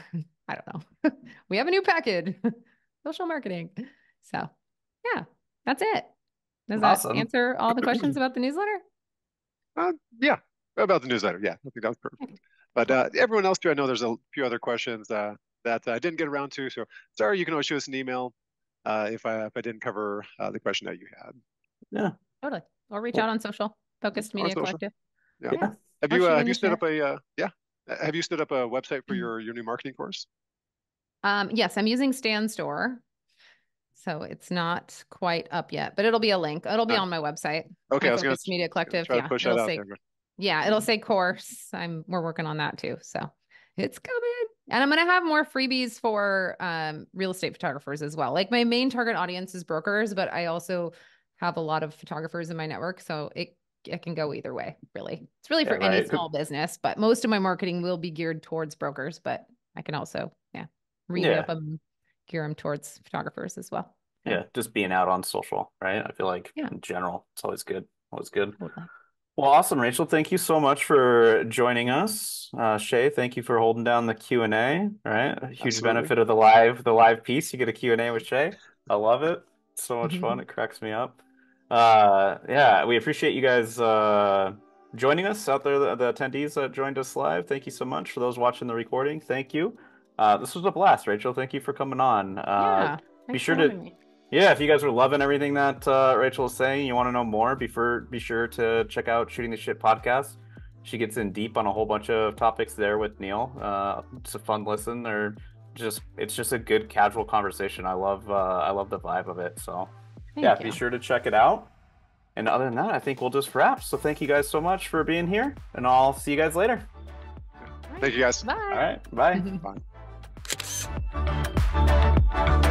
S3: I don't know. We have a new package, social marketing. So yeah, that's it. Does that
S1: Awesome.
S3: answer all the questions about the newsletter?
S2: Yeah, about the newsletter. Yeah, I think that was perfect. But everyone else too, I know there's a few other questions that I didn't get around to. So sorry, you can always shoot us an email if I didn't cover the question that you had.
S1: Yeah.
S3: Totally. Or reach
S1: Well,
S3: out on social. Focused
S2: On
S3: Media
S2: social.
S3: Collective.
S2: Yeah.
S3: Yeah.
S2: Have
S3: Or
S2: you
S3: shoot
S2: have
S3: in
S2: you
S3: the
S2: stood
S3: chat.
S2: up a yeah? Have you stood up a website for your new marketing course?
S3: Yes, I'm using Stan Store. So it's not quite up yet, but it'll be a link. It'll be
S2: Uh,
S3: on my website.
S2: okay,
S3: My
S2: I was
S3: Focused Media
S2: gonna
S3: Collective.
S2: try to
S3: Yeah.
S2: push that
S3: It'll
S2: out
S3: say,
S2: there.
S3: yeah, it'll say course. We're working on that too. So it's coming. And I'm going to have more freebies for real estate photographers as well. Like my main target audience is brokers, but I also have a lot of photographers in my network. So it can go either way, really. It's really
S1: yeah,
S3: for any
S1: right.
S3: small business, but most of my marketing will be geared towards brokers, but I can also, revamp
S1: Yeah.
S3: them, gear them towards photographers as well. So,
S1: Yeah. Just being out on social, right? I feel like
S3: yeah,
S1: in general, it's always good. Always good.
S3: totally.
S1: Well, awesome, Rachel. Thank you so much for joining us. Shae, thank you for holding down the Q&A, right? A huge
S2: Absolutely.
S1: benefit of the live piece. You get a Q&A with Shae. I love it. It's so much fun. It cracks me up. Yeah, we appreciate you guys joining us out there, the attendees that joined us live. Thank you so much. For those watching the recording, thank you. This was a blast, Rachel. Thank you for coming on.
S3: Yeah,
S1: Be
S3: thanks
S1: sure
S3: for
S1: to
S3: having me.
S1: Yeah, if you guys are loving everything that Rachel is saying, you want to know more, be sure to check out Shooting the Shit podcast. She gets in deep on a whole bunch of topics there with Neil. It's a fun listen. It's just a good casual conversation. I love the vibe of it. So yeah, be sure to check it out. And other than that, I think we'll just wrap. So thank you guys so much for being here, and I'll see you guys later.
S2: Thank you guys.
S3: Bye.
S1: All right, bye.
S2: Bye.